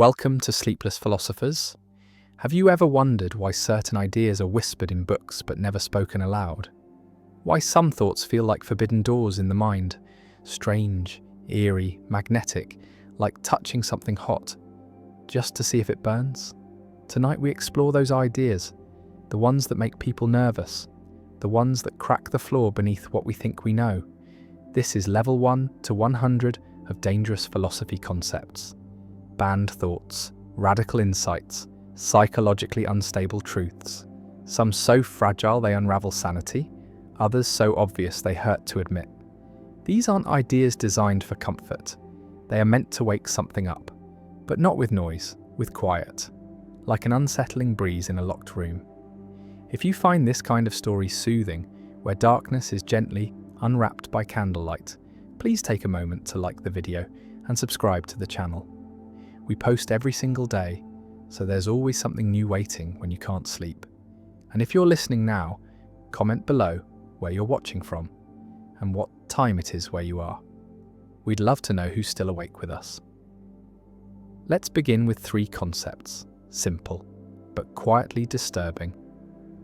Welcome to Sleepless Philosophers. Have you ever wondered why certain ideas are whispered in books but never spoken aloud? Why some thoughts feel like forbidden doors in the mind, strange, eerie, magnetic, like touching something hot, just to see if it burns? Tonight we explore those ideas, the ones that make people nervous, the ones that crack the floor beneath what we think we know. This is level 1 to 100 of dangerous philosophy concepts. Banned thoughts, radical insights, psychologically unstable truths. Some so fragile they unravel sanity, others so obvious they hurt to admit. These aren't ideas designed for comfort. They are meant to wake something up, but not with noise, with quiet, like an unsettling breeze in a locked room. If you find this kind of story soothing, where darkness is gently unwrapped by candlelight, please take a moment to like the video and subscribe to the channel. We post every single day, so there's always something new waiting when you can't sleep. And if you're listening now, comment below where you're watching from and what time it is where you are. We'd love to know who's still awake with us. Let's begin with 3 concepts, simple, but quietly disturbing.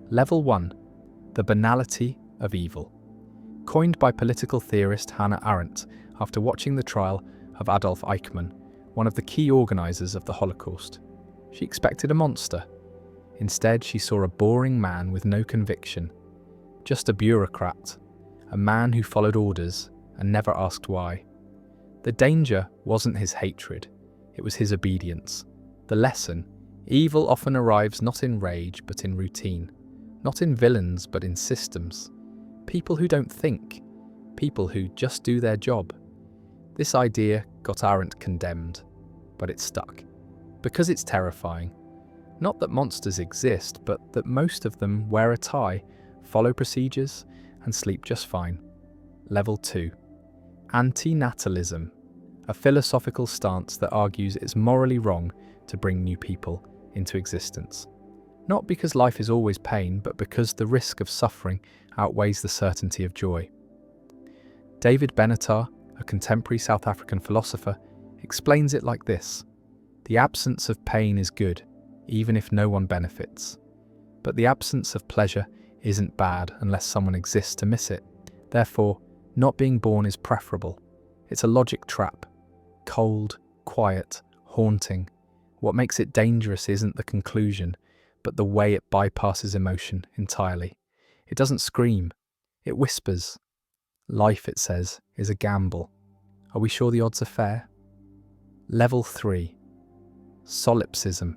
Level 1, the banality of evil. Coined by political theorist Hannah Arendt after watching the trial of Adolf Eichmann, one of the key organisers of the Holocaust. She expected a monster. Instead, she saw a boring man with no conviction, just a bureaucrat, a man who followed orders and never asked why. The danger wasn't his hatred, it was his obedience. The lesson: evil often arrives not in rage but in routine, not in villains but in systems. People who don't think, people who just do their job. This idea got Arendt condemned, but it stuck. Because it's terrifying. Not that monsters exist, but that most of them wear a tie, follow procedures, and sleep just fine. Level 2. Antinatalism, a philosophical stance that argues it's morally wrong to bring new people into existence. Not because life is always pain, but because the risk of suffering outweighs the certainty of joy. David Benatar, a contemporary South African philosopher, explains it like this: the absence of pain is good, even if no one benefits. But the absence of pleasure isn't bad unless someone exists to miss it. Therefore, not being born is preferable. It's a logic trap. Cold, quiet, haunting. What makes it dangerous isn't the conclusion, but the way it bypasses emotion entirely. It doesn't scream, it whispers. Life, it says, is a gamble. Are we sure the odds are fair? Level 3. Solipsism.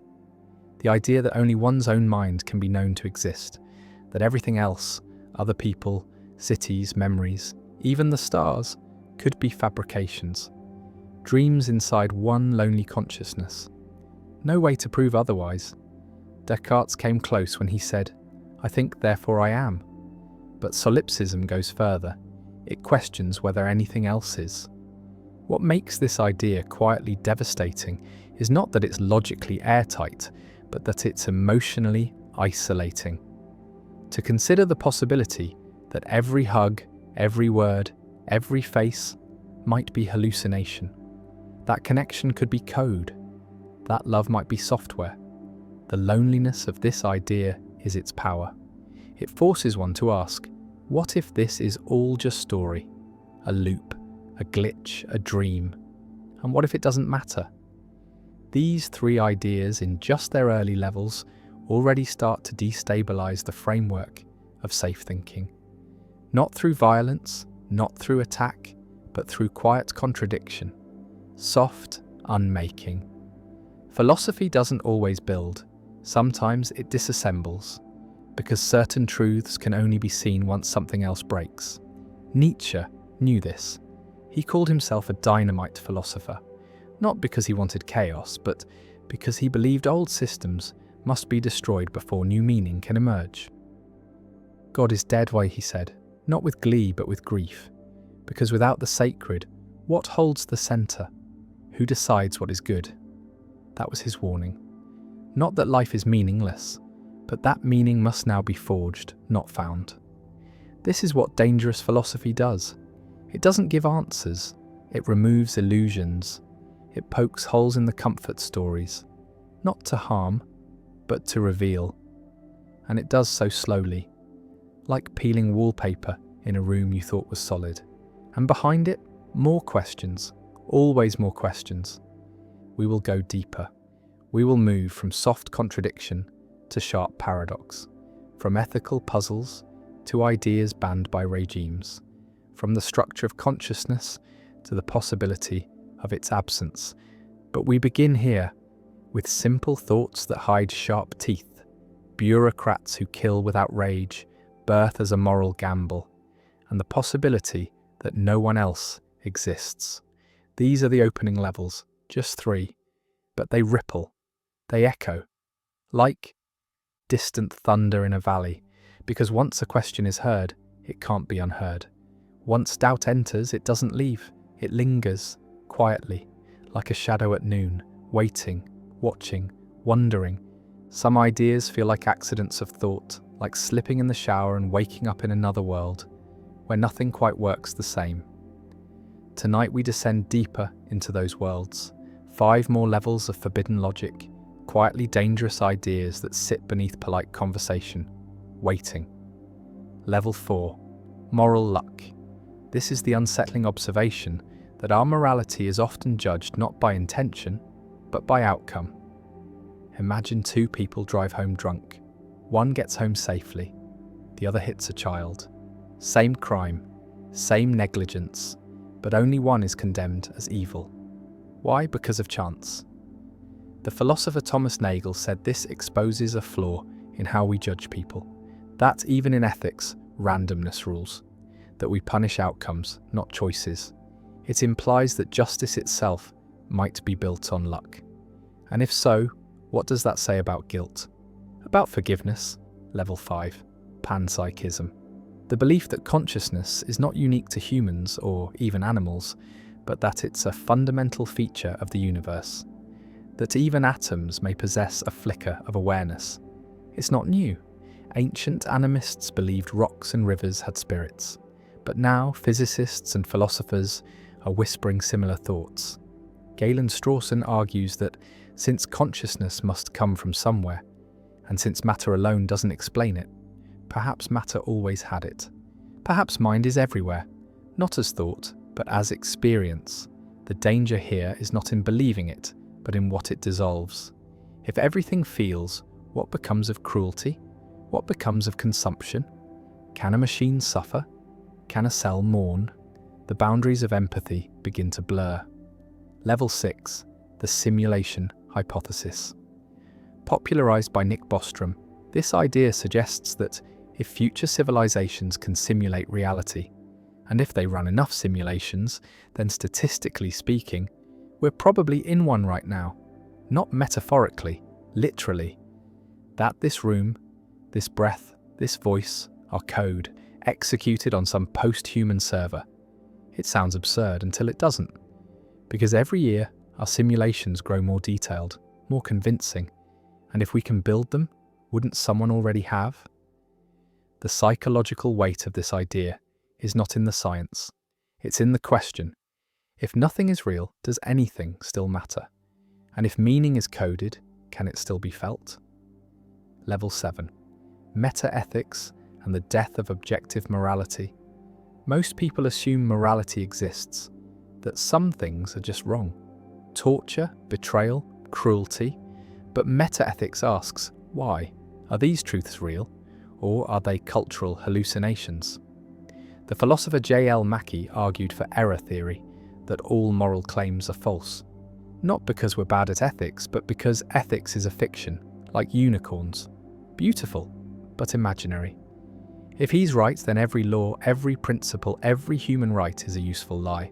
The idea that only one's own mind can be known to exist, that everything else, other people, cities, memories, even the stars, could be fabrications. Dreams inside one lonely consciousness. No way to prove otherwise. Descartes came close when he said, "I think, therefore I am." But solipsism goes further. It questions whether anything else is. What makes this idea quietly devastating is not that it's logically airtight, but that it's emotionally isolating. To consider the possibility that every hug, every word, every face might be hallucination. That connection could be code. That love might be software. The loneliness of this idea is its power. It forces one to ask, what if this is all just story? A loop, a glitch, a dream? And what if it doesn't matter? These 3 ideas in just their early levels already start to destabilize the framework of safe thinking. Not through violence, not through attack, but through quiet contradiction. Soft unmaking. Philosophy doesn't always build. Sometimes it disassembles, because certain truths can only be seen once something else breaks. Nietzsche knew this. He called himself a dynamite philosopher, not because he wanted chaos, but because he believed old systems must be destroyed before new meaning can emerge. God is dead, why, he said, not with glee but with grief, because without the sacred, what holds the centre? Who decides what is good? That was his warning. Not that life is meaningless, but that meaning must now be forged, not found. This is what dangerous philosophy does. It doesn't give answers, it removes illusions. It pokes holes in the comfort stories, not to harm, but to reveal. And it does so slowly, like peeling wallpaper in a room you thought was solid. And behind it, more questions, always more questions. We will go deeper. We will move from soft contradiction to sharp paradox, from ethical puzzles to ideas banned by regimes, from the structure of consciousness to the possibility of its absence. But we begin here, with simple thoughts that hide sharp teeth, bureaucrats who kill without rage, birth as a moral gamble, and the possibility that no one else exists. These are the opening levels, just 3, but they ripple, they echo, like distant thunder in a valley, because once a question is heard, it can't be unheard. Once doubt enters, it doesn't leave, it lingers, quietly, like a shadow at noon, waiting, watching, wondering. Some ideas feel like accidents of thought, like slipping in the shower and waking up in another world, where nothing quite works the same. Tonight we descend deeper into those worlds, 5 more levels of forbidden logic, quietly dangerous ideas that sit beneath polite conversation, waiting. Level 4, moral luck. This is the unsettling observation that our morality is often judged not by intention, but by outcome. Imagine 2 people drive home drunk. One gets home safely, the other hits a child. Same crime, same negligence, but only one is condemned as evil. Why? Because of chance. The philosopher Thomas Nagel said this exposes a flaw in how we judge people, that even in ethics, randomness rules, that we punish outcomes, not choices. It implies that justice itself might be built on luck. And if so, what does that say about guilt? About forgiveness? Level 5, panpsychism. The belief that consciousness is not unique to humans or even animals, but that it's a fundamental feature of the universe. That even atoms may possess a flicker of awareness. It's not new. Ancient animists believed rocks and rivers had spirits. But now physicists and philosophers are whispering similar thoughts. Galen Strawson argues that since consciousness must come from somewhere, and since matter alone doesn't explain it, perhaps matter always had it. Perhaps mind is everywhere, not as thought, but as experience. The danger here is not in believing it, but in what it dissolves. If everything feels, what becomes of cruelty? What becomes of consumption? Can a machine suffer? Can a cell mourn? The boundaries of empathy begin to blur. Level 6, the simulation hypothesis. Popularized by Nick Bostrom, this idea suggests that if future civilizations can simulate reality, and if they run enough simulations, then statistically speaking, we're probably in one right now. Not metaphorically, literally. That this room, this breath, this voice are code, executed on some post-human server. It sounds absurd until it doesn't. Because every year, our simulations grow more detailed, more convincing. And if we can build them, wouldn't someone already have? The psychological weight of this idea is not in the science. It's in the question. If nothing is real, does anything still matter? And if meaning is coded, can it still be felt? Level 7. Meta-ethics and the death of objective morality. Most people assume morality exists, that some things are just wrong. Torture, betrayal, cruelty. But meta-ethics asks, why? Are these truths real, or are they cultural hallucinations? The philosopher J.L. Mackie argued for error theory, that all moral claims are false. Not because we're bad at ethics, but because ethics is a fiction, like unicorns. Beautiful, but imaginary. If he's right, then every law, every principle, every human right is a useful lie.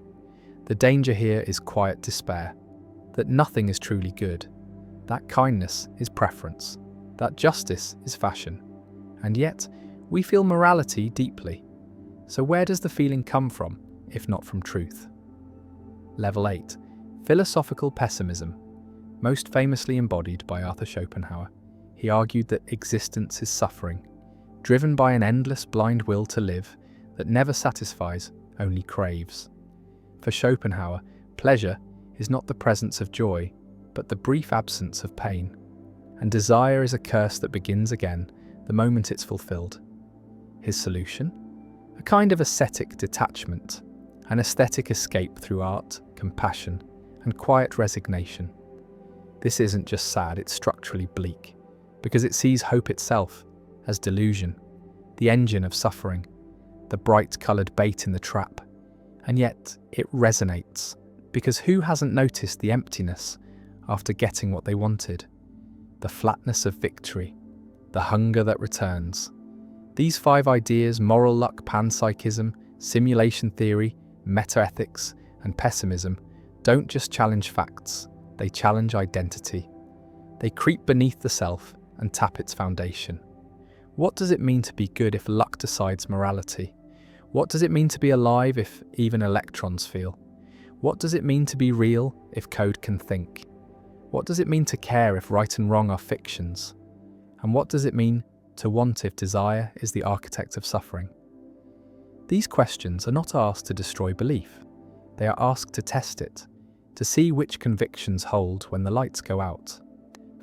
The danger here is quiet despair, that nothing is truly good, that kindness is preference, that justice is fashion. And yet, we feel morality deeply. So where does the feeling come from, if not from truth? Level 8. Philosophical pessimism, most famously embodied by Arthur Schopenhauer. He argued that existence is suffering, driven by an endless blind will to live that never satisfies, only craves. For Schopenhauer, pleasure is not the presence of joy, but the brief absence of pain. And desire is a curse that begins again the moment it's fulfilled. His solution? A kind of ascetic detachment, an aesthetic escape through art, compassion, and quiet resignation. This isn't just sad, it's structurally bleak, because it sees hope itself as delusion, the engine of suffering, the bright-coloured bait in the trap. And yet it resonates, because who hasn't noticed the emptiness after getting what they wanted? The flatness of victory, the hunger that returns. These 5 ideas, moral luck, panpsychism, simulation theory, metaethics, and pessimism, don't just challenge facts, they challenge identity. They creep beneath the self and tap its foundation. What does it mean to be good if luck decides morality? What does it mean to be alive if even electrons feel? What does it mean to be real if code can think? What does it mean to care if right and wrong are fictions? And what does it mean to want if desire is the architect of suffering? These questions are not asked to destroy belief. They are asked to test it, to see which convictions hold when the lights go out.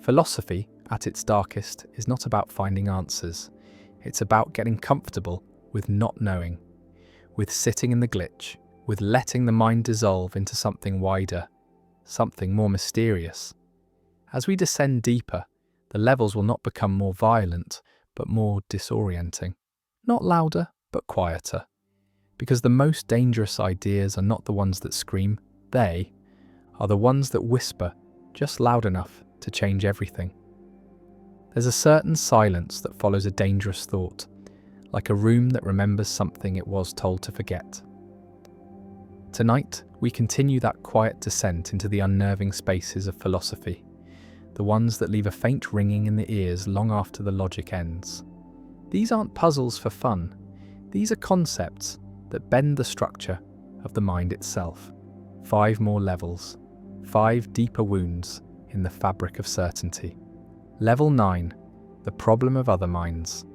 Philosophy, at its darkest, is not about finding answers. It's about getting comfortable with not knowing, with sitting in the glitch, with letting the mind dissolve into something wider, something more mysterious. As we descend deeper, the levels will not become more violent, but more disorienting. Not louder, but quieter. Because the most dangerous ideas are not the ones that scream, they are the ones that whisper just loud enough to change everything. There's a certain silence that follows a dangerous thought, like a room that remembers something it was told to forget. Tonight, we continue that quiet descent into the unnerving spaces of philosophy, the ones that leave a faint ringing in the ears long after the logic ends. These aren't puzzles for fun. These are concepts that bend the structure of the mind itself. 5 more levels, 5 deeper wounds in the fabric of certainty. Level 9, the problem of other minds.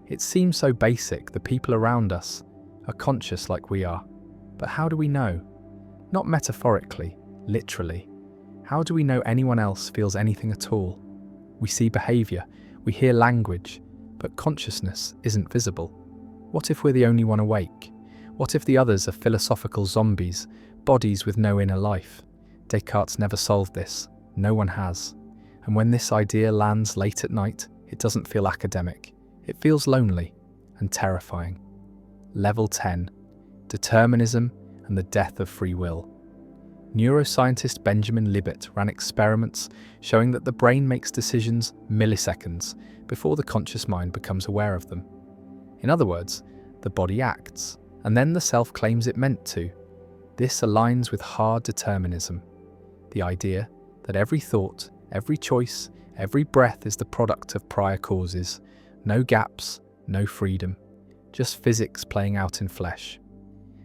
It seems so basic, the people around us are conscious like we are. But how do we know? Not metaphorically, literally. How do we know anyone else feels anything at all? We see behaviour, we hear language, but consciousness isn't visible. What if we're the only one awake? What if the others are philosophical zombies, bodies with no inner life? Descartes never solved this. No one has. And when this idea lands late at night, it doesn't feel academic. It feels lonely and terrifying. Level 10. Determinism and the death of free will. Neuroscientist Benjamin Libet ran experiments showing that the brain makes decisions milliseconds before the conscious mind becomes aware of them. In other words, the body acts, and then the self claims it meant to. This aligns with hard determinism, the idea that every thought, every choice, every breath is the product of prior causes, no gaps, no freedom, just physics playing out in flesh.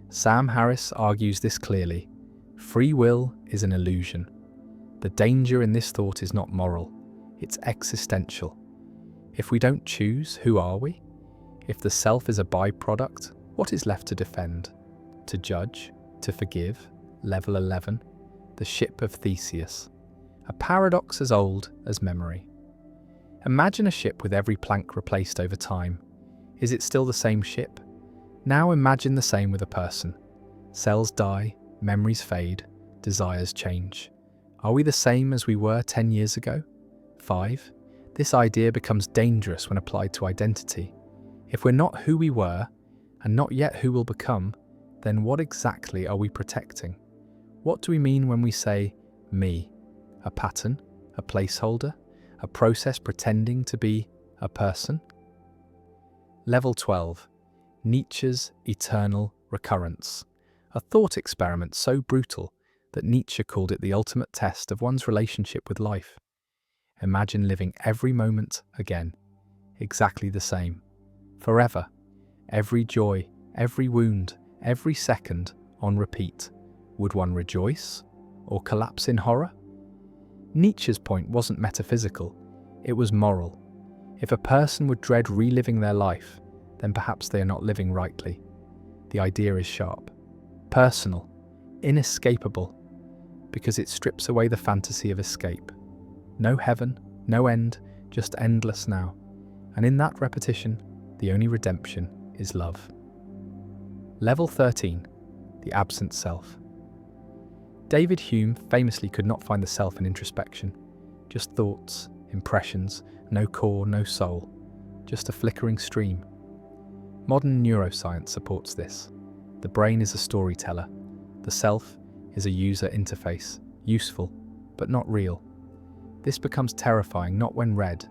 Sam Harris argues this clearly. Free will is an illusion. The danger in this thought is not moral, it's existential. If we don't choose, who are we? If the self is a byproduct, what is left to defend? To judge? To forgive? Level 11. The ship of Theseus. A paradox as old as memory. Imagine a ship with every plank replaced over time. Is it still the same ship? Now imagine the same with a person. Cells die, memories fade, desires change. Are we the same as we were 10 years ago? 5. This idea becomes dangerous when applied to identity. If we're not who we were, and not yet who we'll become, then what exactly are we protecting? What do we mean when we say, me? A pattern? A placeholder? A process pretending to be a person? Level 12. Nietzsche's eternal recurrence. A thought experiment so brutal that Nietzsche called it the ultimate test of one's relationship with life. Imagine living every moment again, exactly the same, forever. Every joy, every wound, every second on repeat. Would one rejoice or collapse in horror? Nietzsche's point wasn't metaphysical, it was moral. If a person would dread reliving their life, then perhaps they are not living rightly. The idea is sharp, personal, inescapable. because it strips away the fantasy of escape. No heaven, no end, just endless now. And in that repetition, the only redemption is love. Level 13, the absent self. David Hume famously could not find the self in introspection. Just thoughts, impressions, no core, no soul, just a flickering stream. Modern neuroscience supports this. The brain is a storyteller. The self is a user interface, useful, but not real. This becomes terrifying not when read,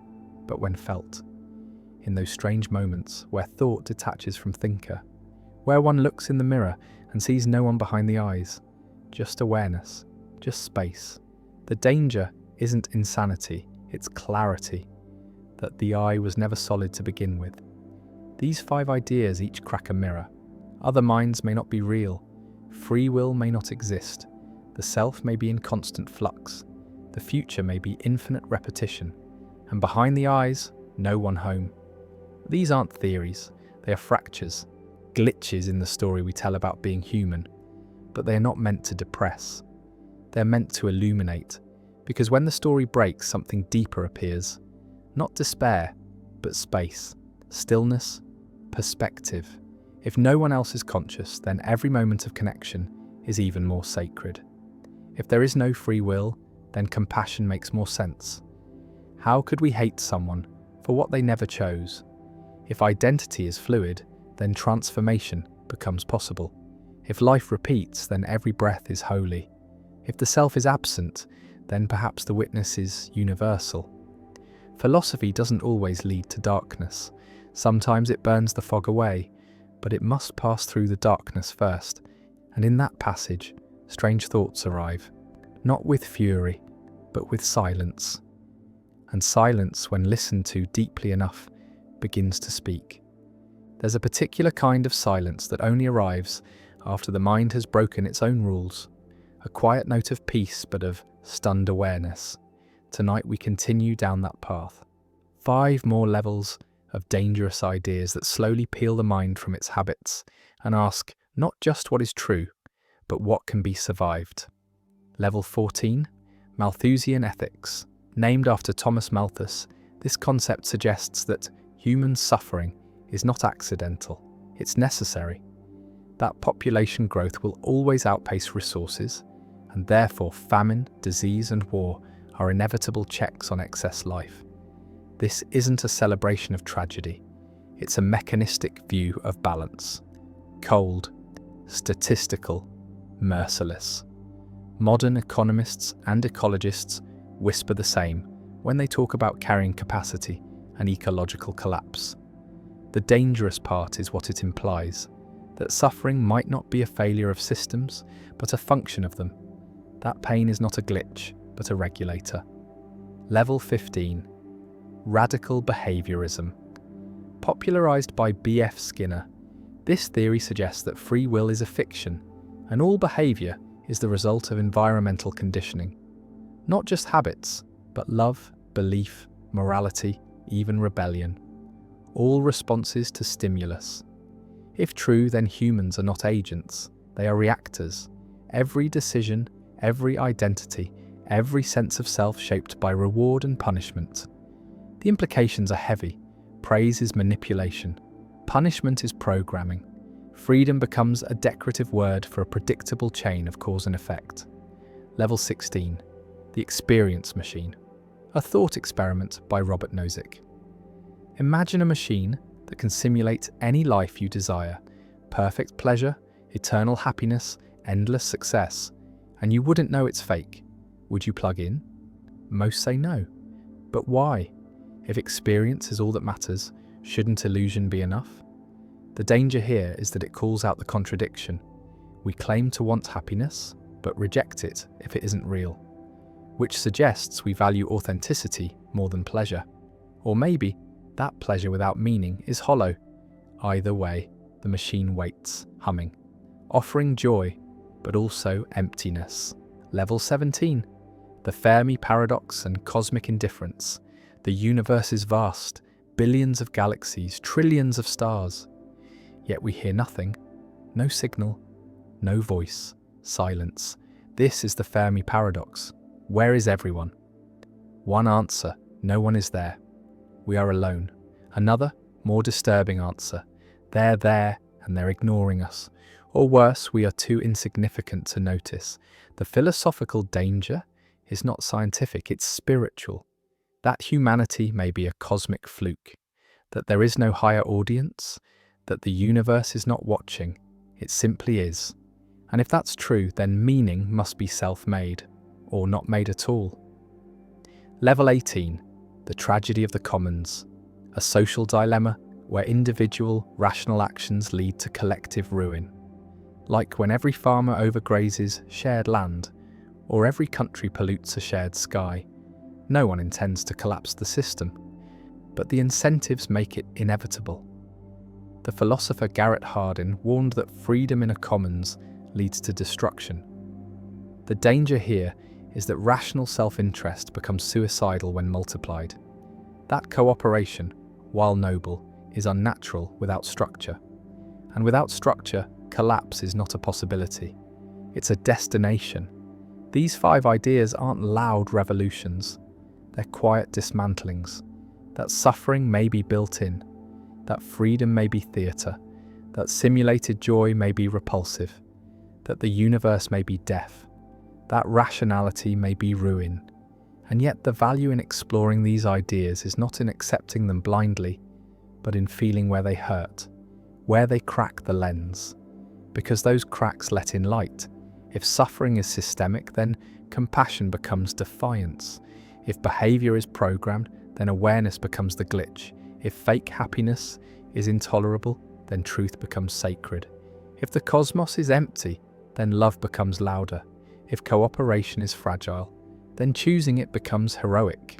but when felt. In those strange moments where thought detaches from thinker, where one looks in the mirror and sees no one behind the eyes, just awareness, just space. The danger isn't insanity, it's clarity, that the I was never solid to begin with. These 5 ideas each crack a mirror. Other minds may not be real. Free will may not exist. The self may be in constant flux. The future may be infinite repetition. And behind the eyes, no one home. These aren't theories. They are fractures, glitches in the story we tell about being human. But they are not meant to depress. They're meant to illuminate. Because when the story breaks, something deeper appears. Not despair, but space, stillness, perspective. If no one else is conscious, then every moment of connection is even more sacred. If there is no free will, then compassion makes more sense. How could we hate someone for what they never chose? If identity is fluid, then transformation becomes possible. If life repeats, then every breath is holy. If the self is absent, then perhaps the witness is universal. Philosophy doesn't always lead to darkness. Sometimes it burns the fog away, but it must pass through the darkness first. And in that passage, strange thoughts arrive, not with fury, but with silence. And silence, when listened to deeply enough, begins to speak. There's a particular kind of silence that only arrives after the mind has broken its own rules, a quiet note of peace but of stunned awareness. Tonight we continue down that path. 5 more levels of dangerous ideas that slowly peel the mind from its habits and ask not just what is true, but what can be survived. Level 14, Malthusian ethics. Named after Thomas Malthus, this concept suggests that human suffering is not accidental, it's necessary. That population growth will always outpace resources, and therefore famine, disease and war are inevitable checks on excess life. This isn't a celebration of tragedy, it's a mechanistic view of balance. Cold, statistical, merciless. Modern economists and ecologists whisper the same when they talk about carrying capacity and ecological collapse. The dangerous part is what it implies, that suffering might not be a failure of systems, but a function of them. That pain is not a glitch, but a regulator. Level 15. Radical behaviorism. Popularized by B.F. Skinner, this theory suggests that free will is a fiction, and all behavior is the result of environmental conditioning. Not just habits, but love, belief, morality, even rebellion. All responses to stimulus. If true, then humans are not agents, they are reactors. Every decision, every identity, every sense of self shaped by reward and punishment. The implications are heavy. Praise is manipulation. Punishment is programming. Freedom becomes a decorative word for a predictable chain of cause and effect. Level 16. The Experience Machine. A thought experiment by Robert Nozick. Imagine a machine that can simulate any life you desire. Perfect pleasure, eternal happiness, endless success. And you wouldn't know it's fake. Would you plug in? Most say no. But why? If experience is all that matters, shouldn't illusion be enough? The danger here is that it calls out the contradiction. We claim to want happiness, but reject it if it isn't real, which suggests we value authenticity more than pleasure. Or maybe that pleasure without meaning is hollow. Either way, the machine waits, humming, offering joy, but also emptiness. Level 17. The Fermi paradox and cosmic indifference. The universe is vast, billions of galaxies, trillions of stars. Yet we hear nothing, no signal, no voice, silence. This is the Fermi paradox. Where is everyone? One answer, no one is there. We are alone. Another, more disturbing answer, they're there and they're ignoring us. Or worse, we are too insignificant to notice. The philosophical danger is not scientific, it's spiritual. That humanity may be a cosmic fluke, that there is no higher audience, that the universe is not watching, it simply is. And if that's true, then meaning must be self-made, or not made at all. Level 18, the tragedy of the commons, a social dilemma where individual, rational actions lead to collective ruin. Like when every farmer overgrazes shared land, or every country pollutes a shared sky. No one intends to collapse the system, but the incentives make it inevitable. The philosopher Garrett Hardin warned that freedom in a commons leads to destruction. The danger here is that rational self-interest becomes suicidal when multiplied. That cooperation, while noble, is unnatural without structure. And without structure, collapse is not a possibility. It's a destination. These 5 ideas aren't loud revolutions. They're quiet dismantlings. That suffering may be built in. That freedom may be theatre. That simulated joy may be repulsive. That the universe may be deaf. That rationality may be ruin. And yet the value in exploring these ideas is not in accepting them blindly, but in feeling where they hurt, where they crack the lens. Because those cracks let in light. If suffering is systemic, then compassion becomes defiance. If behaviour is programmed, then awareness becomes the glitch. If fake happiness is intolerable, then truth becomes sacred. If the cosmos is empty, then love becomes louder. If cooperation is fragile, then choosing it becomes heroic.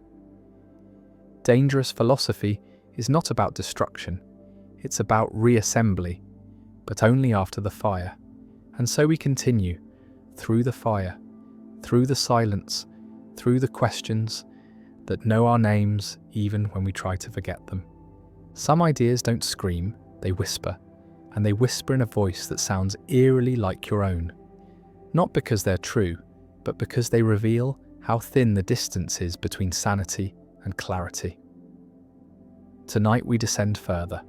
Dangerous philosophy is not about destruction. It's about reassembly, but only after the fire. And so we continue, through the fire, through the silence, through the questions that know our names even when we try to forget them. Some ideas don't scream, they whisper, and they whisper in a voice that sounds eerily like your own. Not because they're true, but because they reveal how thin the distance is between sanity and clarity. Tonight we descend further,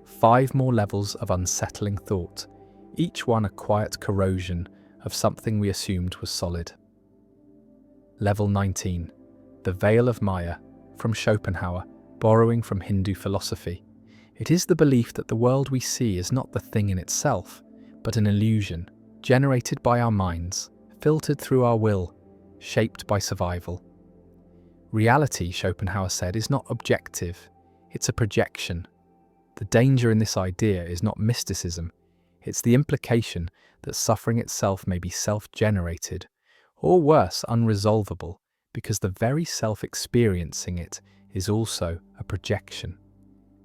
5 more levels of unsettling thought, each one a quiet corrosion of something we assumed was solid. Level 19, the veil of Maya, from Schopenhauer, borrowing from Hindu philosophy. It is the belief that the world we see is not the thing in itself, but an illusion, generated by our minds, filtered through our will, shaped by survival. Reality, Schopenhauer said, is not objective, it's a projection. The danger in this idea is not mysticism, it's the implication that suffering itself may be self-generated, or worse, unresolvable, because the very self-experiencing it is also a projection.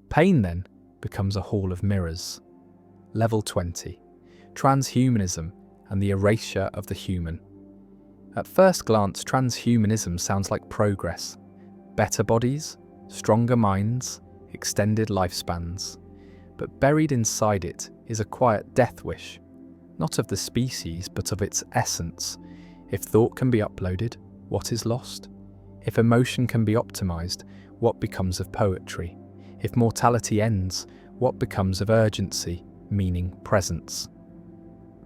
Pain, then, becomes a hall of mirrors. Level 20. Transhumanism and the erasure of the human. At first glance, transhumanism sounds like progress. Better bodies, stronger minds, extended lifespans. But buried inside it is a quiet death wish, not of the species, but of its essence. If thought can be uploaded, what is lost? If emotion can be optimized, what becomes of poetry? If mortality ends, what becomes of urgency, meaning, presence?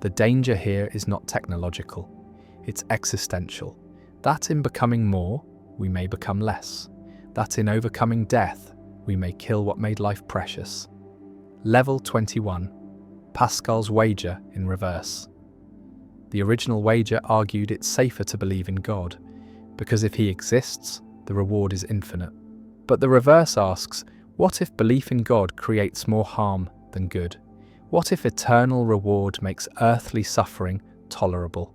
The danger here is not technological, it's existential. That in becoming more, we may become less. That in overcoming death, we may kill what made life precious. Level 21. Pascal's wager in reverse. The original wager argued it's safer to believe in God, because if he exists, the reward is infinite. But the reverse asks, what if belief in God creates more harm than good? What if eternal reward makes earthly suffering tolerable?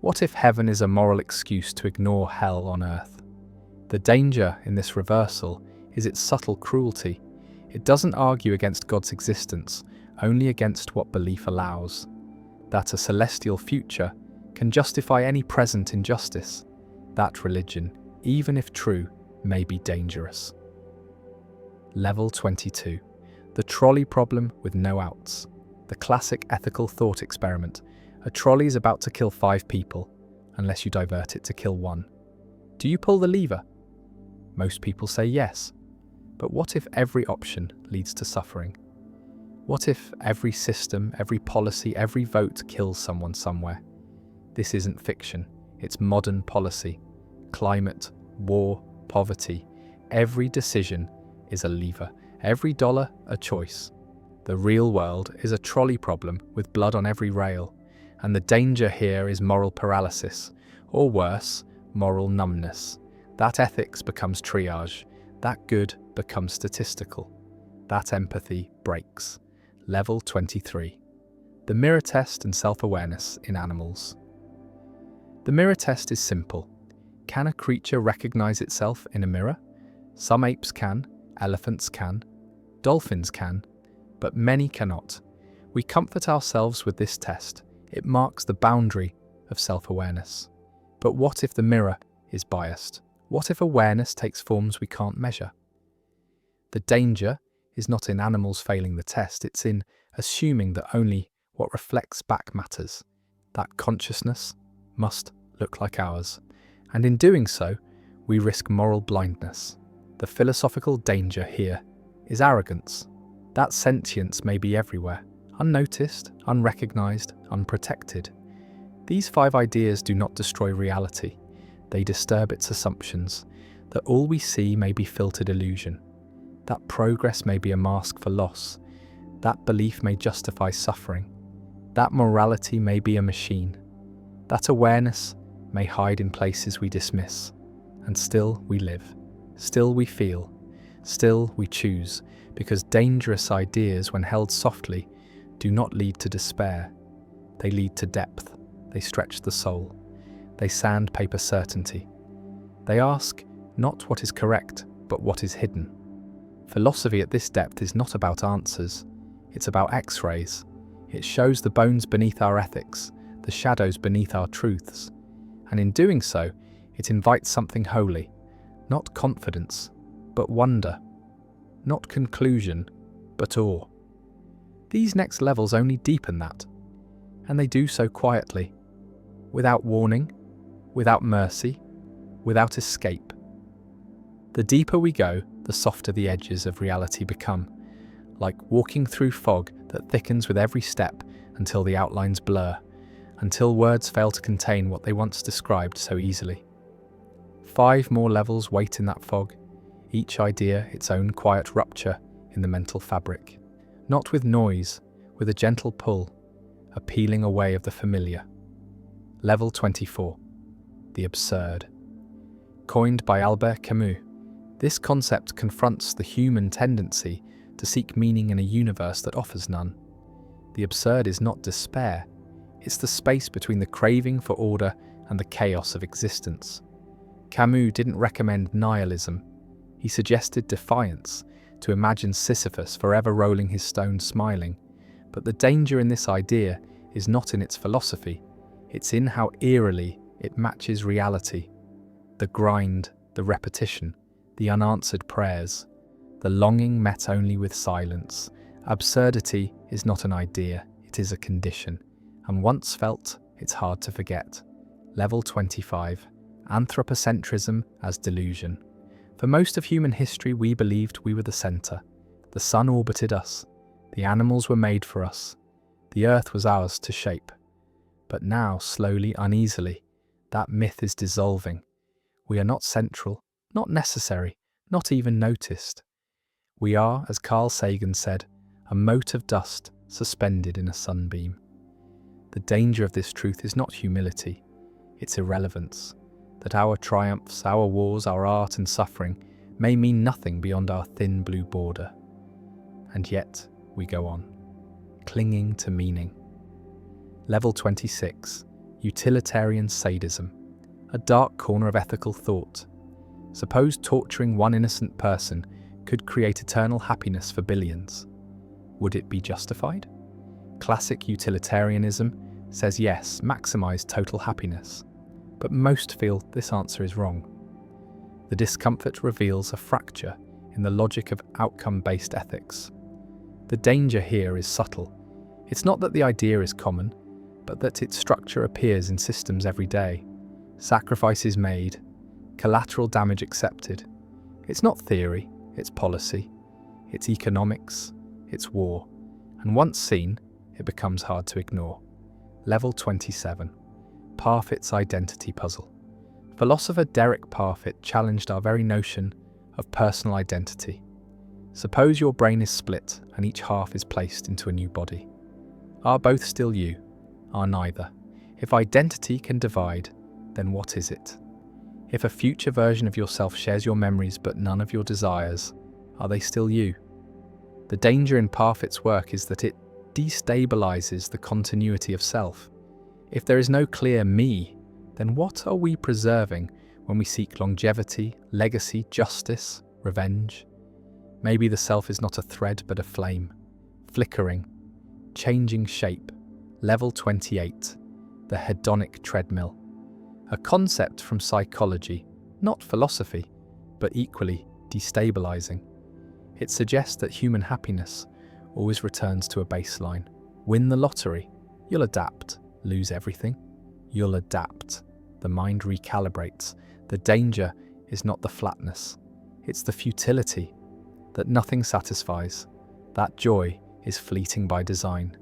What if heaven is a moral excuse to ignore hell on earth? The danger in this reversal is its subtle cruelty. It doesn't argue against God's existence, only against what belief allows. That a celestial future can justify any present injustice. That religion, even if true, may be dangerous. Level 22. The trolley problem with no outs. The classic ethical thought experiment. A trolley is about to kill 5 people. unless you divert it to kill one. Do you pull the lever? Most people say yes. But what if every option leads to suffering? What if every system, every policy, every vote kills someone somewhere? This isn't fiction, it's modern policy. Climate, war, poverty. Every decision is a lever, every dollar a choice. The real world is a trolley problem with blood on every rail, and the danger here is moral paralysis, or worse, moral numbness. That ethics becomes triage, that good becomes statistical, that empathy breaks. Level 23. The mirror test and self-awareness in animals. The mirror test is simple. Can a creature recognize itself in a mirror? Some apes can, elephants can, dolphins can, but many cannot. We comfort ourselves with this test. It marks the boundary of self-awareness. But what if the mirror is biased? What if awareness takes forms we can't measure? The danger is not in animals failing the test, it's in assuming that only what reflects back matters. That consciousness must look like ours. And in doing so, we risk moral blindness. The philosophical danger here is arrogance. That sentience may be everywhere, unnoticed, unrecognized, unprotected. These 5 ideas do not destroy reality. They disturb its assumptions, that all we see may be filtered illusion, that progress may be a mask for loss, that belief may justify suffering, that morality may be a machine, that awareness may hide in places we dismiss, and still we live, still we feel, still we choose, because dangerous ideas, when held softly, do not lead to despair. They lead to depth, they stretch the soul, they sandpaper certainty. They ask not what is correct, but what is hidden. Philosophy at this depth is not about answers, it's about X-rays. It shows the bones beneath our ethics, the shadows beneath our truths. And in doing so, it invites something holy, not confidence, but wonder, not conclusion, but awe. These next levels only deepen that, and they do so quietly, without warning, without mercy, without escape. The deeper we go, the softer the edges of reality become, like walking through fog that thickens with every step until the outlines blur, until words fail to contain what they once described so easily. 5 more levels wait in that fog, each idea its own quiet rupture in the mental fabric. Not with noise, with a gentle pull, a peeling away of the familiar. Level 24. The absurd. Coined by Albert Camus, this concept confronts the human tendency to seek meaning in a universe that offers none. The absurd is not despair, it's the space between the craving for order and the chaos of existence. Camus didn't recommend nihilism, he suggested defiance, to imagine Sisyphus forever rolling his stone smiling. But the danger in this idea is not in its philosophy, it's in how eerily it matches reality. The grind, the repetition, the unanswered prayers, the longing met only with silence. Absurdity is not an idea, it is a condition, and once felt, it's hard to forget. Level 25. Anthropocentrism as delusion. For most of human history, we believed we were the center. The sun orbited us. The animals were made for us. The earth was ours to shape. But now, slowly, uneasily, that myth is dissolving. We are not central, not necessary, not even noticed. We are, as Carl Sagan said, a mote of dust suspended in a sunbeam. The danger of this truth is not humility, it's irrelevance. That our triumphs, our wars, our art and suffering may mean nothing beyond our thin blue border. And yet, we go on, clinging to meaning. Level 26. Utilitarian sadism. A dark corner of ethical thought. Suppose torturing one innocent person could create eternal happiness for billions. Would it be justified? Classic utilitarianism says yes, maximize total happiness. But most feel this answer is wrong. The discomfort reveals a fracture in the logic of outcome-based ethics. The danger here is subtle. It's not that the idea is common, but that its structure appears in systems every day. Sacrifices made, collateral damage accepted. It's not theory, it's policy, it's economics, it's war. And once seen, it becomes hard to ignore. Level 27. Parfit's identity puzzle. Philosopher Derek Parfit challenged our very notion of personal identity. Suppose your brain is split and each half is placed into a new body. Are both still you? Are neither? If identity can divide, then what is it? If a future version of yourself shares your memories but none of your desires, are they still you? The danger in Parfit's work is that it destabilizes the continuity of self. If there is no clear me, then what are we preserving when we seek longevity, legacy, justice, revenge? Maybe the self is not a thread but a flame, flickering, changing shape. Level 28. The hedonic treadmill. A concept from psychology, not philosophy, but equally destabilizing. It suggests that human happiness always returns to a baseline. Win the lottery, you'll adapt. Lose everything, you'll adapt. The mind recalibrates. The danger is not the flatness, it's the futility, that nothing satisfies, that joy is fleeting by design,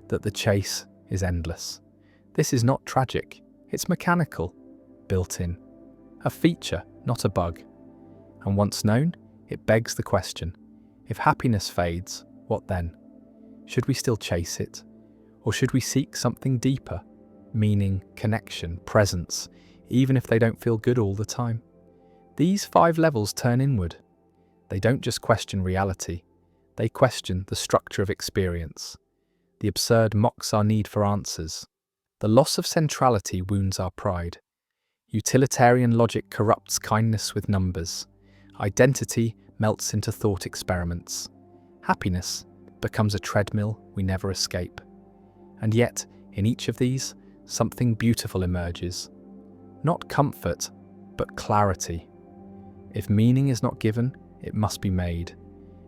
that the chase is endless. This is not tragic, it's mechanical, built in. A feature, not a bug. And once known, it begs the question, if happiness fades, what then? Should we still chase it? Or should we seek something deeper? Meaning, connection, presence, even if they don't feel good all the time? These 5 levels turn inward. They don't just question reality, they question the structure of experience. The absurd mocks our need for answers. The loss of centrality wounds our pride. Utilitarian logic corrupts kindness with numbers. Identity melts into thought experiments. Happiness becomes a treadmill we never escape. And yet, in each of these, something beautiful emerges. Not comfort, but clarity. If meaning is not given, it must be made.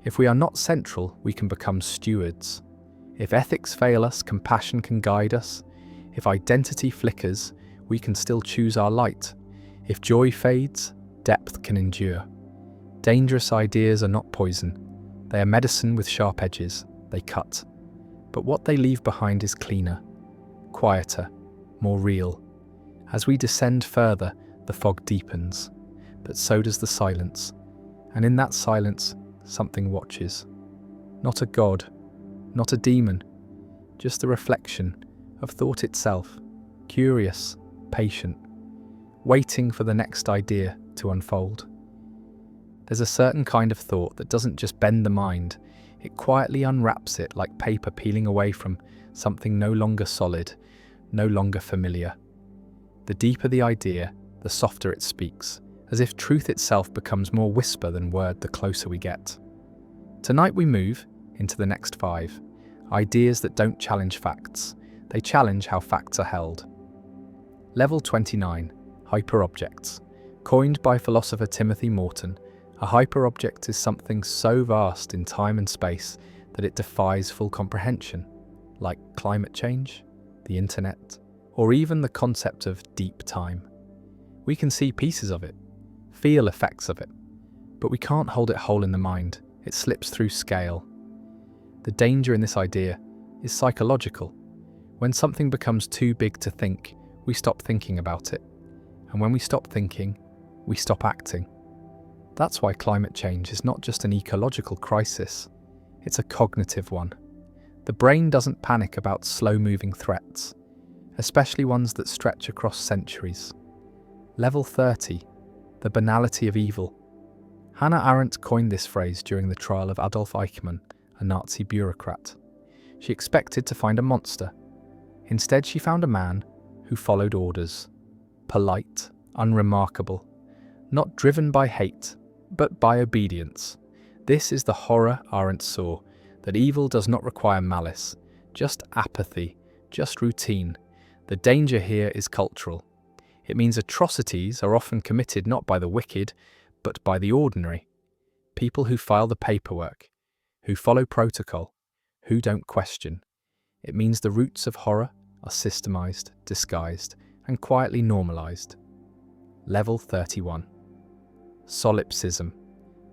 If we are not central, we can become stewards. If ethics fail us, compassion can guide us. If identity flickers, we can still choose our light. If joy fades, depth can endure. Dangerous ideas are not poison. They are medicine with sharp edges. They cut. But what they leave behind is cleaner, quieter, more real. As we descend further, the fog deepens, but so does the silence. And in that silence, something watches. Not a god, not a demon, just a reflection of thought itself, curious, patient, waiting for the next idea to unfold. There's a certain kind of thought that doesn't just bend the mind, it quietly unwraps it like paper peeling away from something no longer solid, no longer familiar. The deeper the idea, the softer it speaks, as if truth itself becomes more whisper than word the closer we get. Tonight we move into the next 5, ideas that don't challenge facts, they challenge how facts are held. Level 29, hyperobjects. Coined by philosopher Timothy Morton, a hyperobject is something so vast in time and space that it defies full comprehension, like climate change, the internet, or even the concept of deep time. We can see pieces of it, feel effects of it, but we can't hold it whole in the mind. It slips through scale. The danger in this idea is psychological. When something becomes too big to think, we stop thinking about it. And when we stop thinking, we stop acting. That's why climate change is not just an ecological crisis, it's a cognitive one. The brain doesn't panic about slow-moving threats, especially ones that stretch across centuries. Level 30, the banality of evil. Hannah Arendt coined this phrase during the trial of Adolf Eichmann, a Nazi bureaucrat. She expected to find a monster. Instead, she found a man who followed orders. Polite, unremarkable, not driven by hate, but by obedience. This is the horror Arendt saw, that evil does not require malice, just apathy, just routine. The danger here is cultural. It means atrocities are often committed not by the wicked, but by the ordinary. People who file the paperwork, who follow protocol, who don't question. It means the roots of horror are systemized, disguised, and quietly normalized. Level 31. Solipsism.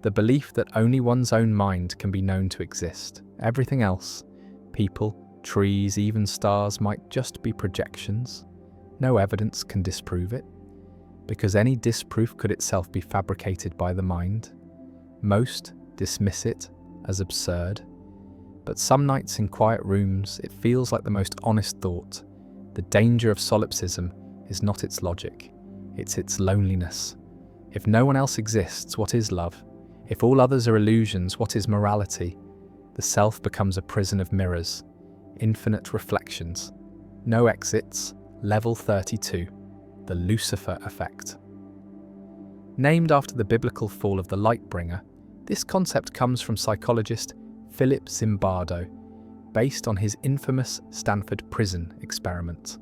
The belief that only one's own mind can be known to exist. Everything else, people, trees, even stars, might just be projections. No evidence can disprove it, because any disproof could itself be fabricated by the mind. Most dismiss it as absurd, but some nights in quiet rooms it feels like the most honest thought. The danger of solipsism is not its logic, it's its loneliness. If no one else exists, what is love? If all others are illusions, what is morality? The self becomes a prison of mirrors, infinite reflections. No exits. Level 32. The Lucifer effect. Named after the biblical fall of the Lightbringer, this concept comes from psychologist Philip Zimbardo, based on his infamous Stanford prison experiment.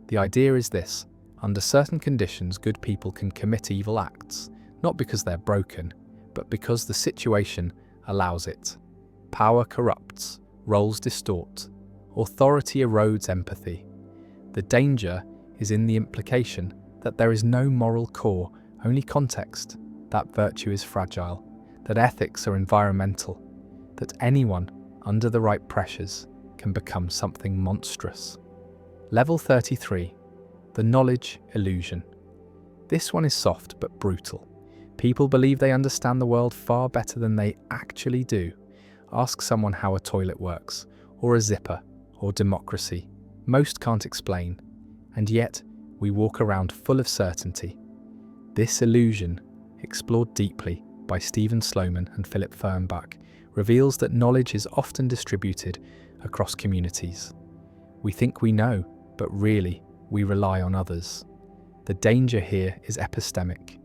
The idea is this: under certain conditions, good people can commit evil acts, not because they're broken, but because the situation allows it. Power corrupts, roles distort, authority erodes empathy. The danger is in the implication that there is no moral core, only context, that virtue is fragile, that ethics are environmental, that anyone, under the right pressures, can become something monstrous. Level 33. The knowledge illusion. This one is soft but brutal. People believe they understand the world far better than they actually do. Ask someone how a toilet works, or a zipper, or democracy. Most can't explain, and yet we walk around full of certainty. This illusion, explored deeply by Stephen Sloman and Philip Fernbach, reveals that knowledge is often distributed across communities. We think we know, but really, we rely on others. The danger here is epistemic.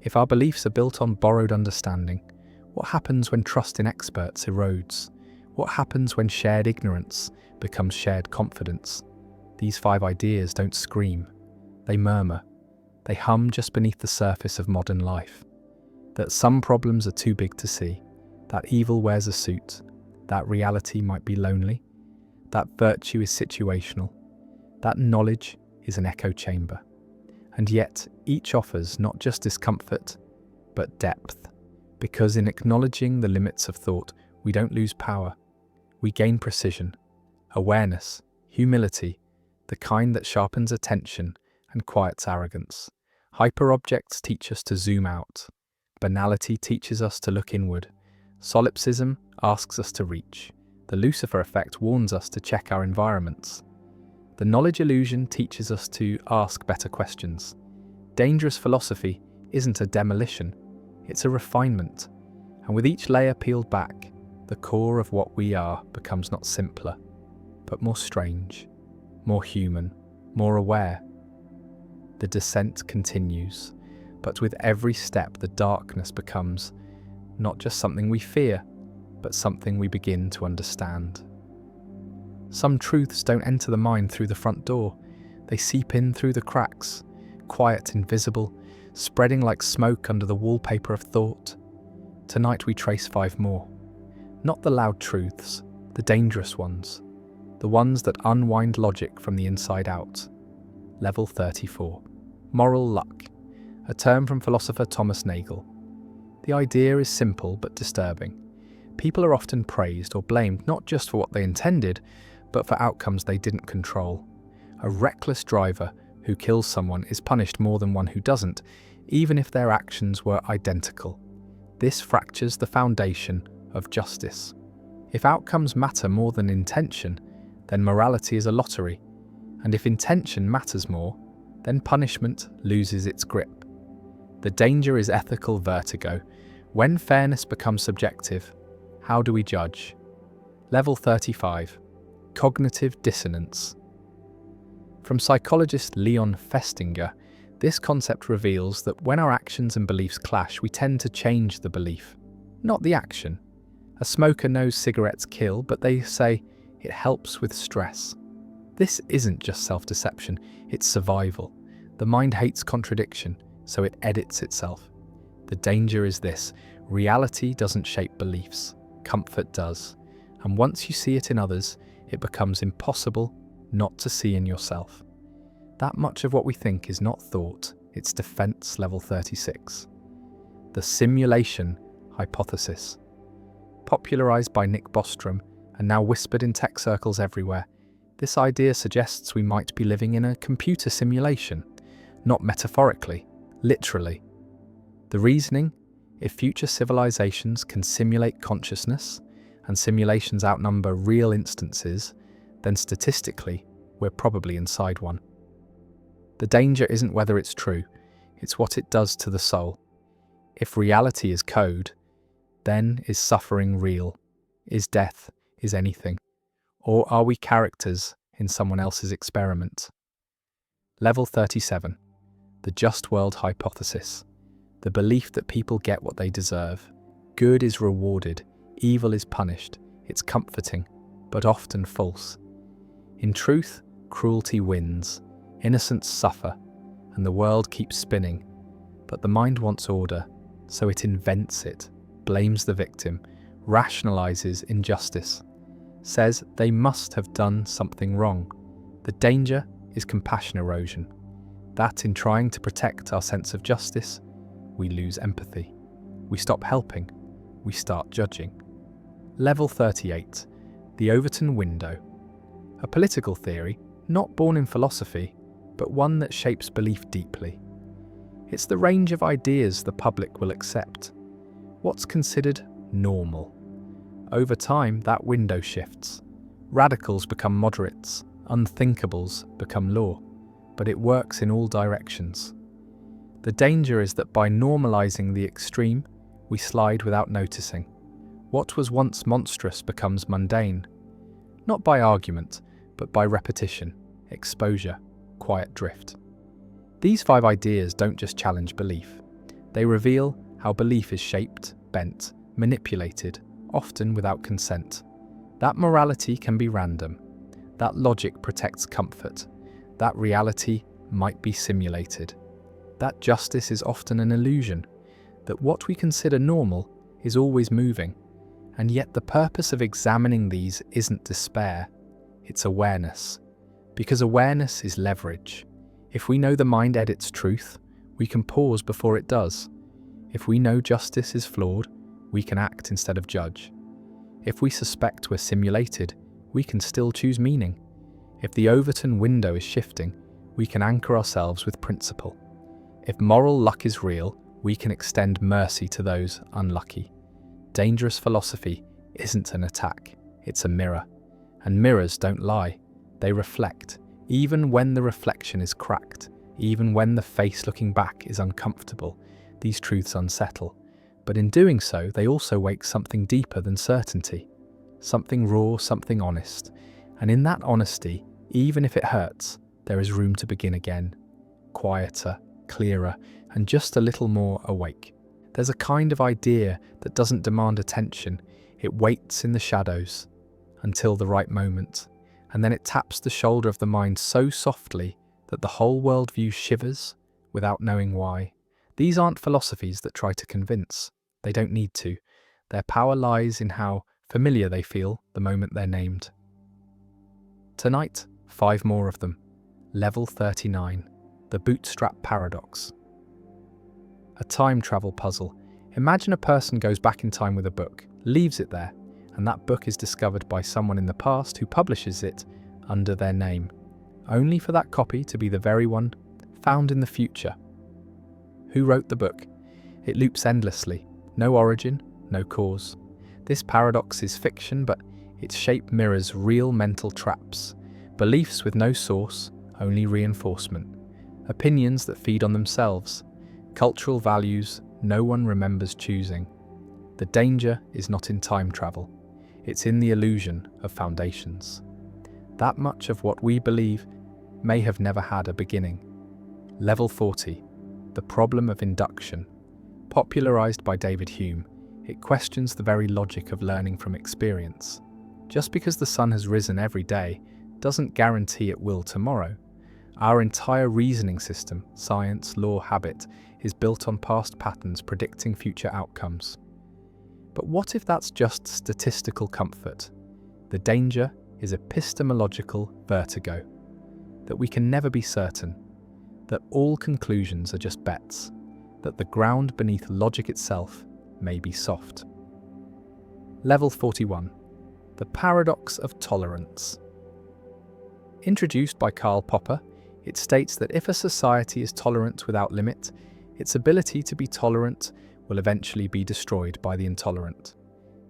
If our beliefs are built on borrowed understanding, what happens when trust in experts erodes? What happens when shared ignorance becomes shared confidence? These 5 ideas don't scream. They murmur. They hum just beneath the surface of modern life. That some problems are too big to see. That evil wears a suit. That reality might be lonely. That virtue is situational. That knowledge is an echo chamber. And yet, each offers not just discomfort, but depth. Because in acknowledging the limits of thought, we don't lose power. We gain precision, awareness, humility, the kind that sharpens attention and quiets arrogance. Hyperobjects teach us to zoom out. Banality teaches us to look inward. Solipsism asks us to reach. The Lucifer effect warns us to check our environments. The knowledge illusion teaches us to ask better questions. Dangerous philosophy isn't a demolition, it's a refinement. And with each layer peeled back, the core of what we are becomes not simpler, but more strange, more human, more aware. The descent continues, but with every step the darkness becomes not just something we fear, but something we begin to understand. Some truths don't enter the mind through the front door. They seep in through the cracks, quiet, invisible, spreading like smoke under the wallpaper of thought. Tonight we trace 5 more. Not the loud truths, the dangerous ones. The ones that unwind logic from the inside out. Level 34. Moral luck. A term from philosopher Thomas Nagel. The idea is simple but disturbing. People are often praised or blamed not just for what they intended, but for outcomes they didn't control. A reckless driver who kills someone is punished more than one who doesn't, even if their actions were identical. This fractures the foundation of justice. If outcomes matter more than intention, then morality is a lottery, and if intention matters more, then punishment loses its grip. The danger is ethical vertigo. When fairness becomes subjective, how do we judge? Level 35. Cognitive dissonance. From psychologist Leon Festinger, this concept reveals that when our actions and beliefs clash, we tend to change the belief, not the action. A smoker knows cigarettes kill, but they say it helps with stress. This isn't just self-deception, it's survival. The mind hates contradiction, so it edits itself. The danger is this: reality doesn't shape beliefs, comfort does. And once you see it in others, it becomes impossible not to see in yourself. That much of what we think is not thought, its defense level 36. The simulation hypothesis. Popularized by Nick Bostrom and now whispered in tech circles everywhere, this idea suggests we might be living in a computer simulation, not metaphorically, literally. The reasoning: if future civilizations can simulate consciousness, and simulations outnumber real instances, then statistically, we're probably inside one. The danger isn't whether it's true, it's what it does to the soul. If reality is code, then is suffering real? Is death? Is anything? Or are we characters in someone else's experiment? Level 37. The just world hypothesis. The belief that people get what they deserve. Good is rewarded, evil is punished. It's comforting, but often false. In truth, cruelty wins, innocents suffer, and the world keeps spinning. But the mind wants order, so it invents it, blames the victim, rationalizes injustice, says they must have done something wrong. The danger is compassion erosion. That in trying to protect our sense of justice, we lose empathy. We stop helping. We start judging. Level 38. The Overton window. A political theory, not born in philosophy, but one that shapes belief deeply. It's the range of ideas the public will accept. What's considered normal. Over time, that window shifts. Radicals become moderates, unthinkables become law, but it works in all directions. The danger is that by normalizing the extreme, we slide without noticing. What was once monstrous becomes mundane, not by argument, but by repetition, exposure, quiet drift. These 5 ideas don't just challenge belief. They reveal how belief is shaped, bent, manipulated, often without consent. That morality can be random. That logic protects comfort. That reality might be simulated. That justice is often an illusion. That what we consider normal is always moving. And yet the purpose of examining these isn't despair. It's awareness. Because awareness is leverage. If we know the mind edits truth, we can pause before it does. If we know justice is flawed, we can act instead of judge. If we suspect we're simulated, we can still choose meaning. If the Overton window is shifting, we can anchor ourselves with principle. If moral luck is real, we can extend mercy to those unlucky. Dangerous philosophy isn't an attack, it's a mirror. And mirrors don't lie, they reflect. Even when the reflection is cracked, even when the face looking back is uncomfortable, these truths unsettle. But in doing so, they also wake something deeper than certainty. Something raw, something honest. And in that honesty, even if it hurts, there is room to begin again. Quieter, clearer, and just a little more awake. There's a kind of idea that doesn't demand attention. It waits in the shadows until the right moment. And then it taps the shoulder of the mind so softly that the whole worldview shivers without knowing why. These aren't philosophies that try to convince. They don't need to. Their power lies in how familiar they feel the moment they're named. Tonight, 5 more of them. Level 39. The bootstrap paradox. A time travel puzzle. Imagine a person goes back in time with a book, leaves it there, and that book is discovered by someone in the past who publishes it under their name, only for that copy to be the very one found in the future. Who wrote the book? It loops endlessly. No origin, no cause. This paradox is fiction, but its shape mirrors real mental traps. Beliefs with no source, only reinforcement. Opinions that feed on themselves. Cultural values no one remembers choosing. The danger is not in time travel. It's in the illusion of foundations. That much of what we believe may have never had a beginning. Level 40. The problem of induction. Popularized by David Hume, it questions the very logic of learning from experience. Just because the sun has risen every day doesn't guarantee it will tomorrow. Our entire reasoning system, science, law, habit, is built on past patterns predicting future outcomes. But what if that's just statistical comfort? The danger is epistemological vertigo, that we can never be certain. that all conclusions are just bets, that the ground beneath logic itself may be soft. Level 41. The paradox of tolerance. Introduced by Karl Popper, it states that if a society is tolerant without limit, its ability to be tolerant will eventually be destroyed by the intolerant.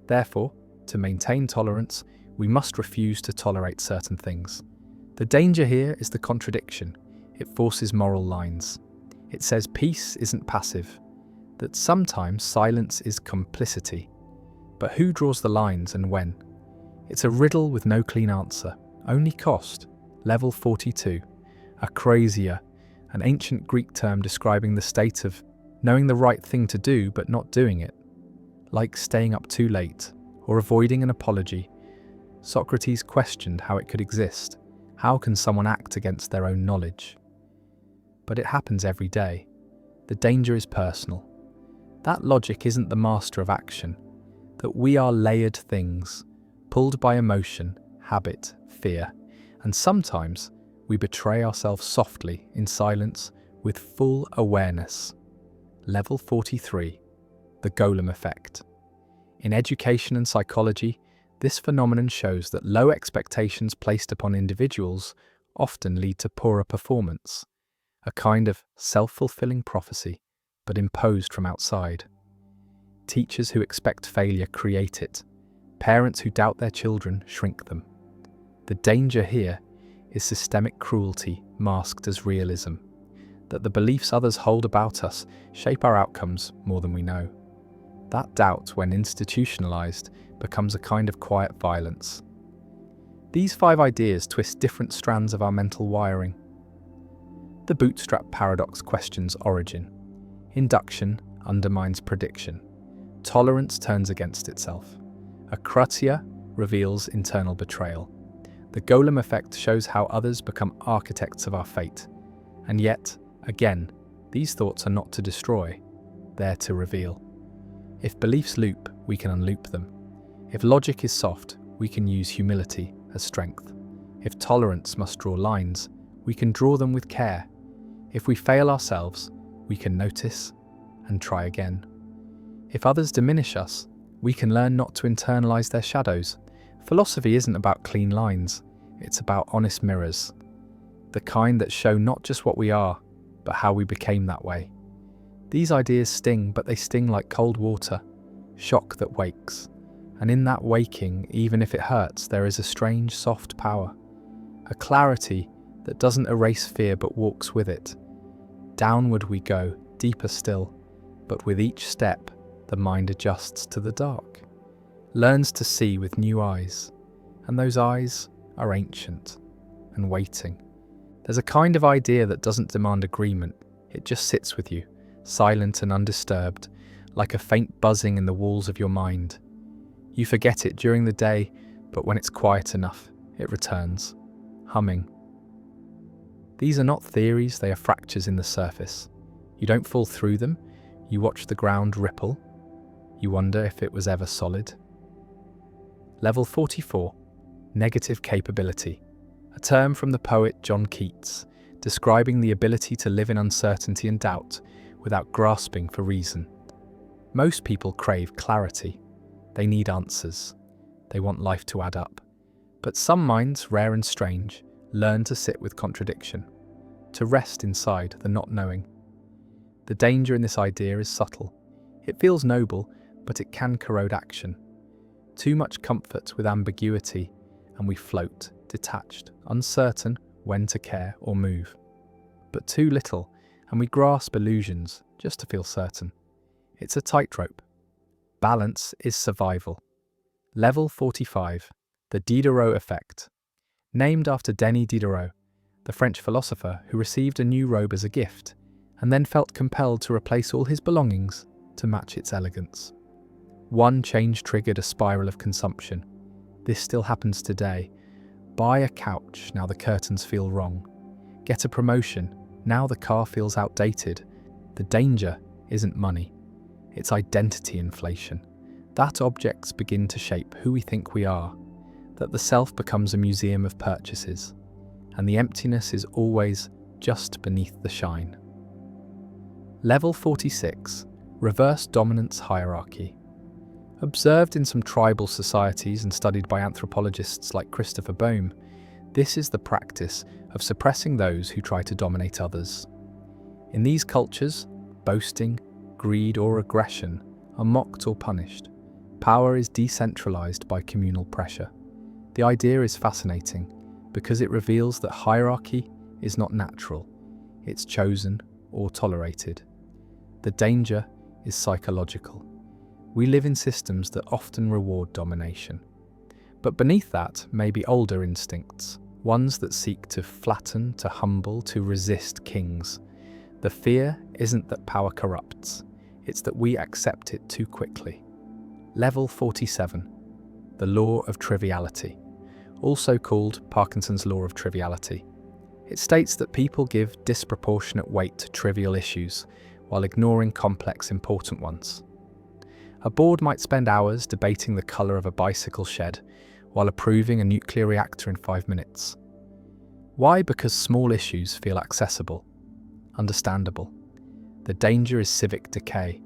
Therefore, to maintain tolerance, we must refuse to tolerate certain things. The danger here is the contradiction. It forces moral lines. It says peace isn't passive, that sometimes silence is complicity. But who draws the lines and when? It's a riddle with no clean answer, only cost. Level 42. Akrasia, an ancient Greek term describing the state of knowing the right thing to do but not doing it. Like staying up too late or avoiding an apology, Socrates questioned how it could exist. How can someone act against their own knowledge? But it happens every day. The danger is personal. That logic isn't the master of action, that we are layered things, pulled by emotion, habit, fear, and sometimes we betray ourselves softly in silence with full awareness. Level 43. The golem effect. In education and psychology, this phenomenon shows that low expectations placed upon individuals often lead to poorer performance, a kind of self-fulfilling prophecy, but imposed from outside. Teachers who expect failure create it. Parents who doubt their children shrink them. The danger here is systemic cruelty masked as realism, that the beliefs others hold about us shape our outcomes more than we know. That doubt, when institutionalized, becomes a kind of quiet violence. These 5 ideas twist different strands of our mental wiring. The bootstrap paradox questions origin. Induction undermines prediction. Tolerance turns against itself. Akrasia reveals internal betrayal. The golem effect shows how others become architects of our fate. And yet, again, these thoughts are not to destroy, they're to reveal. If beliefs loop, we can unloop them. If logic is soft, we can use humility as strength. If tolerance must draw lines, we can draw them with care. If we fail ourselves, we can notice and try again. If others diminish us, we can learn not to internalize their shadows. Philosophy isn't about clean lines, it's about honest mirrors. The kind that show not just what we are, but how we became that way. These ideas sting, but they sting like cold water, shock that wakes. And in that waking, even if it hurts, there is a strange, soft power. A clarity that doesn't erase fear but walks with it. Downward we go, deeper still, but with each step, the mind adjusts to the dark, learns to see with new eyes, and those eyes are ancient and waiting. There's a kind of idea that doesn't demand agreement, it just sits with you, silent and undisturbed, like a faint buzzing in the walls of your mind. You forget it during the day, but when it's quiet enough, it returns, humming. These are not theories, they are fractures in the surface. You don't fall through them, you watch the ground ripple. You wonder if it was ever solid. Level 44. Negative capability. A term from the poet John Keats, describing the ability to live in uncertainty and doubt without grasping for reason. Most people crave clarity. They need answers. They want life to add up. But some minds, rare and strange, learn to sit with contradiction, to rest inside the not knowing. The danger in this idea is subtle. It feels noble, but it can corrode action. Too much comfort with ambiguity, and we float, detached, uncertain when to care or move. But too little, and we grasp illusions just to feel certain. It's a tightrope. Balance is survival. Level 45. The Diderot effect. Named after Denis Diderot, the French philosopher who received a new robe as a gift, and then felt compelled to replace all his belongings to match its elegance. One change triggered a spiral of consumption. This still happens today. Buy a couch, now the curtains feel wrong. Get a promotion, now the car feels outdated. The danger isn't money, it's identity inflation. That objects begin to shape who we think we are, that the self becomes a museum of purchases, and the emptiness is always just beneath the shine. Level 46. Reverse dominance hierarchy. Observed in some tribal societies and studied by anthropologists like Christopher Boehm, this is the practice of suppressing those who try to dominate others. In these cultures, boasting, greed, or aggression are mocked or punished. Power is decentralized by communal pressure. The idea is fascinating because it reveals that hierarchy is not natural, it's chosen or tolerated. The danger is psychological. We live in systems that often reward domination. But beneath that may be older instincts, ones that seek to flatten, to humble, to resist kings. The fear isn't that power corrupts, it's that we accept it too quickly. Level 47. The law of triviality, also called Parkinson's law of triviality. It states that people give disproportionate weight to trivial issues while ignoring complex, important ones. A board might spend hours debating the colour of a bicycle shed while approving a nuclear reactor in 5 minutes. Why? Because small issues feel accessible, understandable. The danger is civic decay.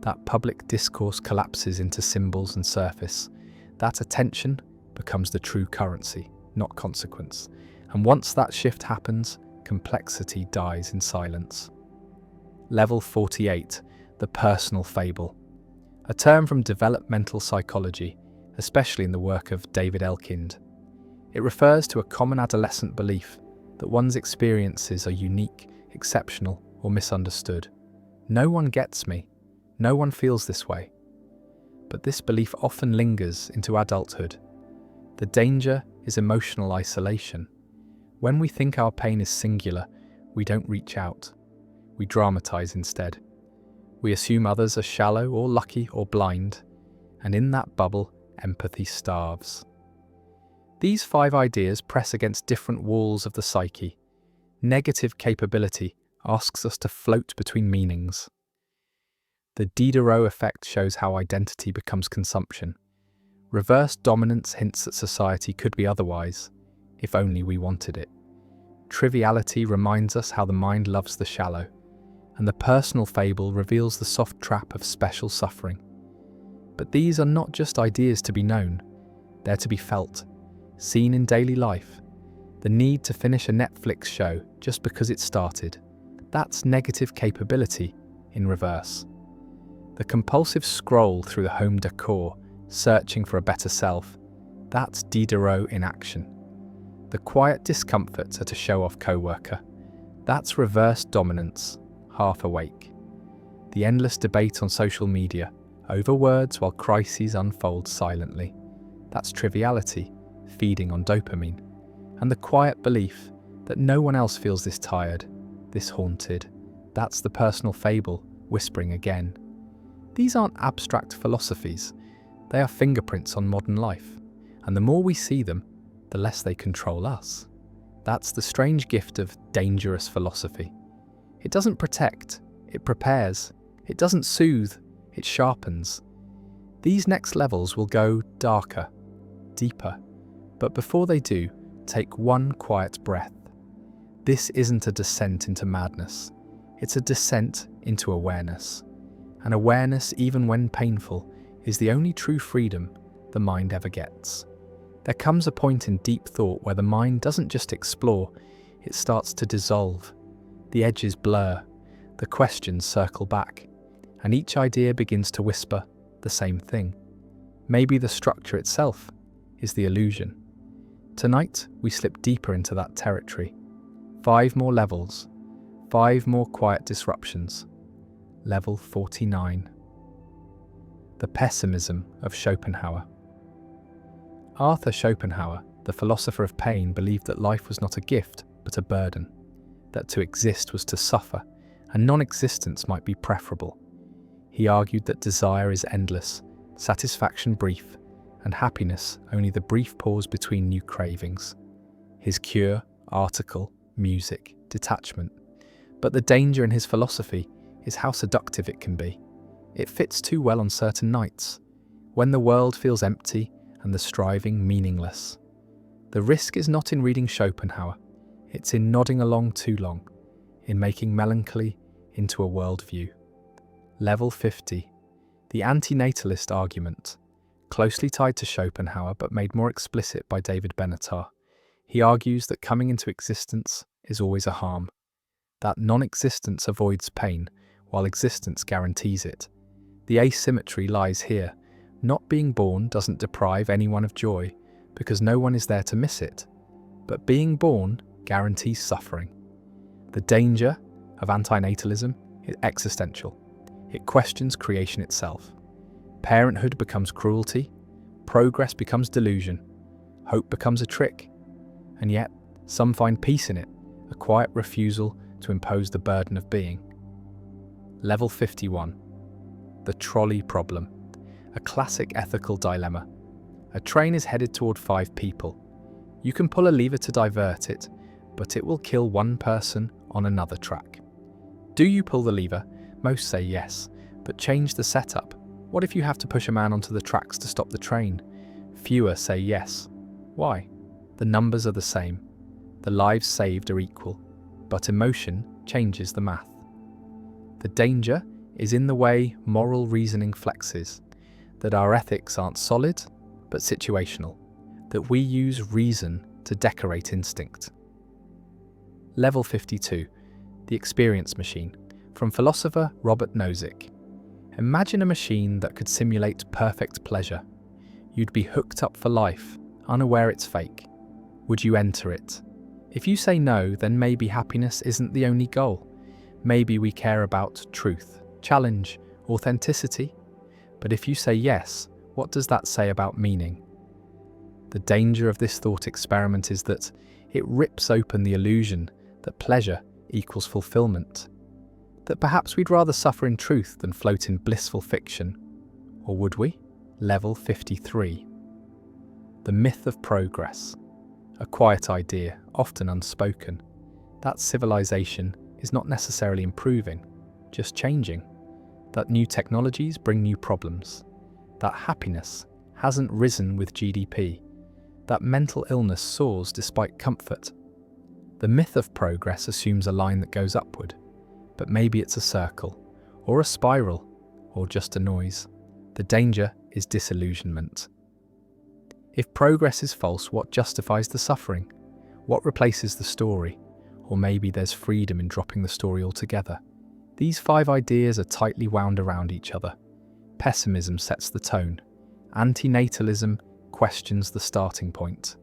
That public discourse collapses into symbols and surface. That attention becomes the true currency, not consequence. And once that shift happens, complexity dies in silence. Level 48. The personal fable. A term from developmental psychology, especially in the work of David Elkind. It refers to a common adolescent belief that one's experiences are unique, exceptional, or misunderstood. No one gets me. No one feels this way. But this belief often lingers into adulthood. The danger is emotional isolation. When we think our pain is singular, we don't reach out. We dramatize instead. We assume others are shallow or lucky or blind, and in that bubble, empathy starves. These 5 ideas press against different walls of the psyche. Negative capability asks us to float between meanings. The Diderot effect shows how identity becomes consumption. Reverse dominance hints that society could be otherwise, if only we wanted it. Triviality reminds us how the mind loves the shallow, and the personal fable reveals the soft trap of special suffering. But these are not just ideas to be known, they're to be felt, seen in daily life. The need to finish a Netflix show just because it started. That's negative capability in reverse. The compulsive scroll through the home decor, searching for a better self, that's Diderot in action. The quiet discomfort at a show-off co-worker, that's reverse dominance, half awake. The endless debate on social media, over words while crises unfold silently, that's triviality, feeding on dopamine. And the quiet belief that no one else feels this tired, this haunted, that's the personal fable, whispering again. These aren't abstract philosophies, they are fingerprints on modern life, and the more we see them, the less they control us. That's the strange gift of dangerous philosophy. It doesn't protect, it prepares. It doesn't soothe, it sharpens. These next levels will go darker, deeper, but before they do, take one quiet breath. This isn't a descent into madness, it's a descent into awareness. And awareness, even when painful, is the only true freedom the mind ever gets. There comes a point in deep thought where the mind doesn't just explore, it starts to dissolve. The edges blur, the questions circle back, and each idea begins to whisper the same thing. Maybe the structure itself is the illusion. Tonight, we slip deeper into that territory. 5 more levels, 5 more quiet disruptions. Level 49. The pessimism of Schopenhauer. Arthur Schopenhauer, the philosopher of pain, believed that life was not a gift, but a burden, that to exist was to suffer, and non-existence might be preferable. He argued that desire is endless, satisfaction brief, and happiness only the brief pause between new cravings. His cure, article, music, detachment. But the danger in his philosophy is how seductive it can be. It fits too well on certain nights, when the world feels empty and the striving meaningless. The risk is not in reading Schopenhauer, it's in nodding along too long, in making melancholy into a worldview. Level 50. The antinatalist argument, closely tied to Schopenhauer but made more explicit by David Benatar. He argues that coming into existence is always a harm, that non-existence avoids pain, while existence guarantees it. The asymmetry lies here. Not being born doesn't deprive anyone of joy, because no one is there to miss it. But being born guarantees suffering. The danger of antinatalism is existential. It questions creation itself. Parenthood becomes cruelty, progress becomes delusion, hope becomes a trick, and yet some find peace in it, a quiet refusal to impose the burden of being. Level 51. The trolley problem. A classic ethical dilemma. A train is headed toward 5 people. You can pull a lever to divert it, but it will kill one person on another track. Do you pull the lever? Most say yes, but change the setup. What if you have to push a man onto the tracks to stop the train? Fewer say yes. Why? The numbers are the same. The lives saved are equal, but emotion changes the math. The danger is in the way moral reasoning flexes, that our ethics aren't solid, but situational, that we use reason to decorate instinct. Level 52. The experience machine, from philosopher Robert Nozick. Imagine a machine that could simulate perfect pleasure. You'd be hooked up for life, unaware it's fake. Would you enter it? If you say no, then maybe happiness isn't the only goal. Maybe we care about truth, challenge, authenticity. But if you say yes, what does that say about meaning? The danger of this thought experiment is that it rips open the illusion that pleasure equals fulfillment. That perhaps we'd rather suffer in truth than float in blissful fiction. Or would we? Level 53. The myth of progress. A quiet idea, often unspoken. That civilization is not necessarily improving, just changing. That new technologies bring new problems. That happiness hasn't risen with GDP. That mental illness soars despite comfort. The myth of progress assumes a line that goes upward, but maybe it's a circle, or a spiral, or just a noise. The danger is disillusionment. If progress is false, what justifies the suffering? What replaces the story? Or maybe there's freedom in dropping the story altogether. These 5 ideas are tightly wound around each other. Pessimism sets the tone. Antinatalism questions the starting point.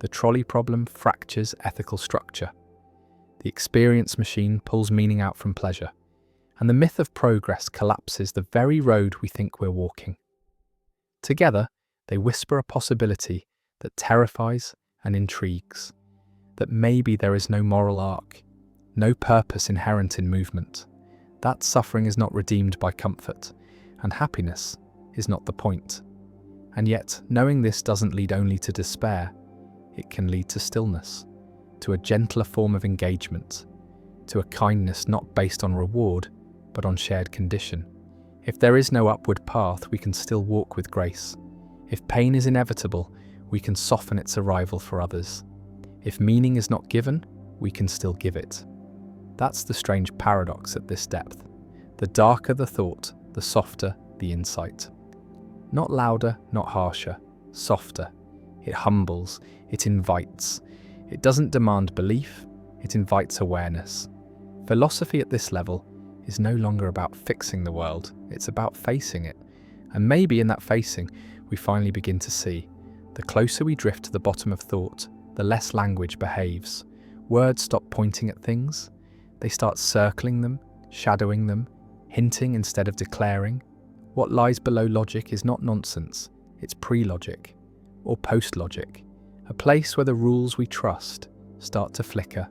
The trolley problem fractures ethical structure. The experience machine pulls meaning out from pleasure. And the myth of progress collapses the very road we think we're walking. Together, they whisper a possibility that terrifies and intrigues. That maybe there is no moral arc, no purpose inherent in movement. That suffering is not redeemed by comfort, and happiness is not the point. And yet, knowing this doesn't lead only to despair, it can lead to stillness, to a gentler form of engagement, to a kindness not based on reward, but on shared condition. If there is no upward path, we can still walk with grace. If pain is inevitable, we can soften its arrival for others. If meaning is not given, we can still give it. That's the strange paradox at this depth. The darker the thought, the softer the insight. Not louder, not harsher, softer. It humbles, it invites. It doesn't demand belief, it invites awareness. Philosophy at this level is no longer about fixing the world, it's about facing it. And maybe in that facing, we finally begin to see. The closer we drift to the bottom of thought, the less language behaves. Words stop pointing at things. They start circling them, shadowing them, hinting instead of declaring. What lies below logic is not nonsense, it's pre-logic, or post-logic, a place where the rules we trust start to flicker.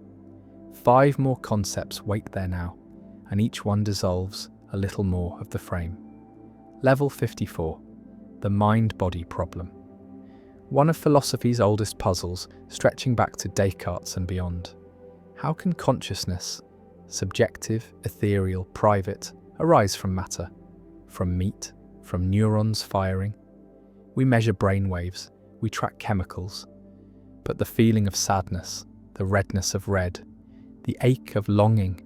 5 more concepts wait there now, and each one dissolves a little more of the frame. Level 54. The mind-body problem. One of philosophy's oldest puzzles, stretching back to Descartes and beyond. How can consciousness, subjective, ethereal, private, arise from matter? From meat? From neurons firing? We measure brainwaves, we track chemicals. But the feeling of sadness, the redness of red, the ache of longing,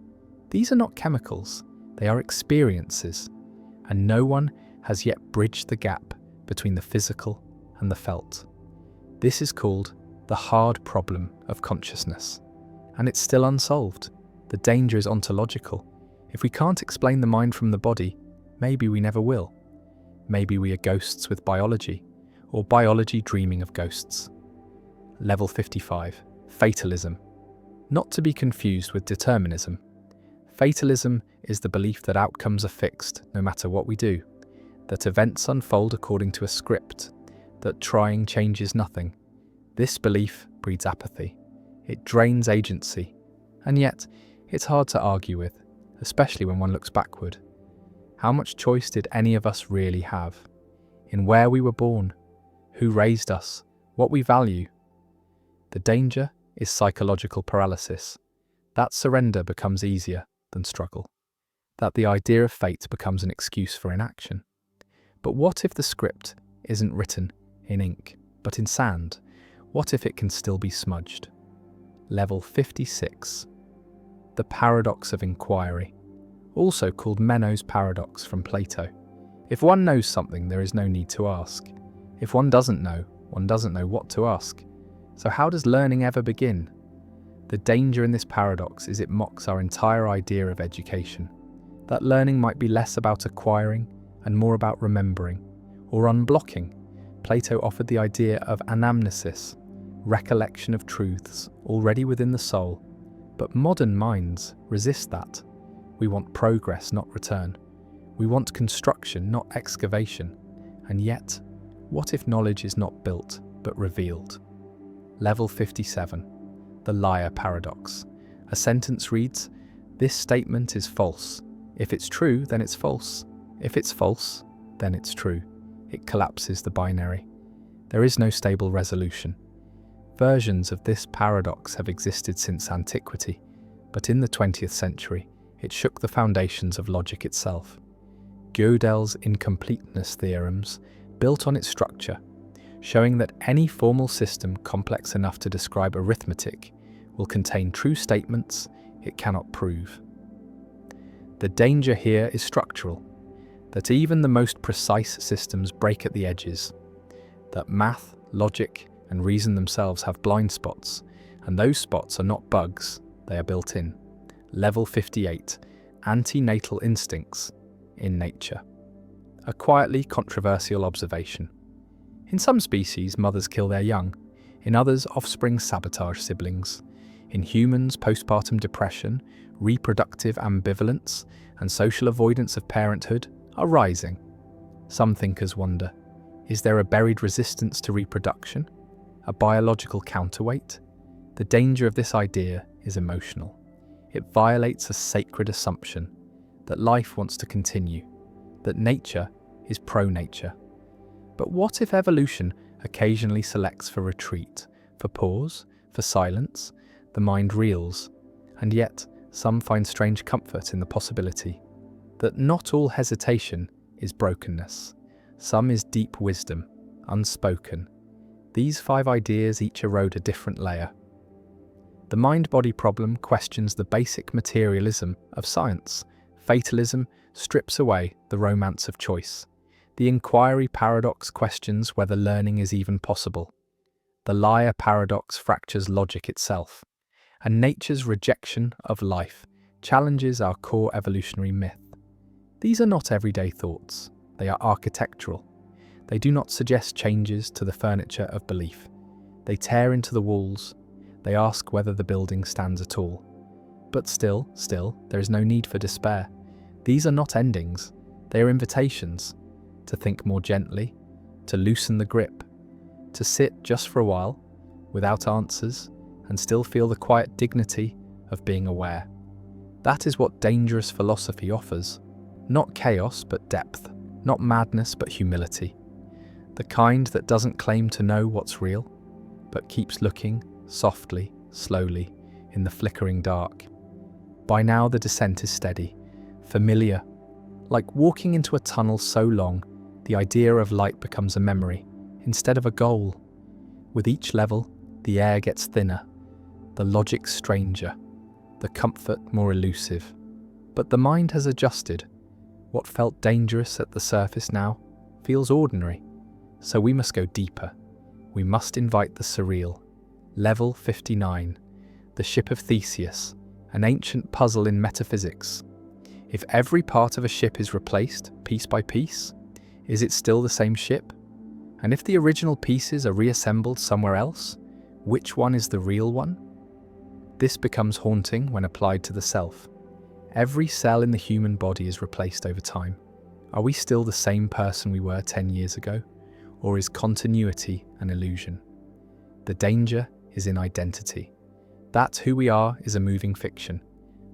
These are not chemicals, they are experiences, and no one has yet bridged the gap between the physical and the felt. This is called the hard problem of consciousness, and it's still unsolved. The danger is ontological. If we can't explain the mind from the body, maybe we never will. Maybe we are ghosts with biology, or biology dreaming of ghosts. Level 55. Fatalism. Not to be confused with determinism. Fatalism is the belief that outcomes are fixed no matter what we do, that events unfold according to a script, that trying changes nothing. This belief breeds apathy. It drains agency, and yet it's hard to argue with, especially when one looks backward. How much choice did any of us really have? In where we were born, who raised us, what we value? The danger is psychological paralysis. That surrender becomes easier than struggle. That the idea of fate becomes an excuse for inaction. But what if the script isn't written in ink, but in sand? What if it can still be smudged? Level 56. The paradox of inquiry, also called Meno's paradox from Plato. If one knows something, there is no need to ask. If one doesn't know what to ask. So how does learning ever begin? The danger in this paradox is it mocks our entire idea of education. That learning might be less about acquiring and more about remembering, or unblocking. Plato offered the idea of anamnesis, recollection of truths already within the soul. But modern minds resist that. We want progress, not return. We want construction, not excavation. And yet, what if knowledge is not built, but revealed? Level 57. The liar paradox. A sentence reads, "This statement is false. If it's true, then it's false. If it's false, then it's true." It collapses the binary. There is no stable resolution. Versions of this paradox have existed since antiquity, but in the 20th century, it shook the foundations of logic itself. Gödel's incompleteness theorems built on its structure, showing that any formal system complex enough to describe arithmetic will contain true statements it cannot prove. The danger here is structural, that even the most precise systems break at the edges, that math, logic, and reason themselves have blind spots, and those spots are not bugs, they are built in. Level 58. Antenatal instincts in nature. A quietly controversial observation. In some species, mothers kill their young. In others, offspring sabotage siblings. In humans, postpartum depression, reproductive ambivalence, and social avoidance of parenthood are rising. Some thinkers wonder, is there a buried resistance to reproduction? A biological counterweight? The danger of this idea is emotional. It violates a sacred assumption that life wants to continue, that nature is pro-nature. But what if evolution occasionally selects for retreat, for pause, for silence? The mind reels, and yet some find strange comfort in the possibility that not all hesitation is brokenness. Some is deep wisdom, unspoken. These 5 ideas each erode a different layer. The mind-body problem questions the basic materialism of science. Fatalism strips away the romance of choice. The inquiry paradox questions whether learning is even possible. The liar paradox fractures logic itself. And nature's rejection of life challenges our core evolutionary myth. These are not everyday thoughts. They are architectural. They do not suggest changes to the furniture of belief. They tear into the walls. They ask whether the building stands at all. But still, there is no need for despair. These are not endings. They are invitations to think more gently, to loosen the grip, to sit just for a while, without answers, and still feel the quiet dignity of being aware. That is what dangerous philosophy offers. Not chaos, but depth. Not madness, but humility. The kind that doesn't claim to know what's real, but keeps looking softly, slowly, in the flickering dark. By now the descent is steady, familiar. Like walking into a tunnel so long, the idea of light becomes a memory, instead of a goal. With each level, the air gets thinner, the logic stranger, the comfort more elusive. But the mind has adjusted. What felt dangerous at the surface now feels ordinary. So we must go deeper. We must invite the surreal. Level 59. The ship of Theseus, an ancient puzzle in metaphysics. If every part of a ship is replaced, piece by piece, is it still the same ship? And if the original pieces are reassembled somewhere else, which one is the real one? This becomes haunting when applied to the self. Every cell in the human body is replaced over time. Are we still the same person we were 10 years ago? Or is continuity an illusion? The danger is in identity. That who we are is a moving fiction,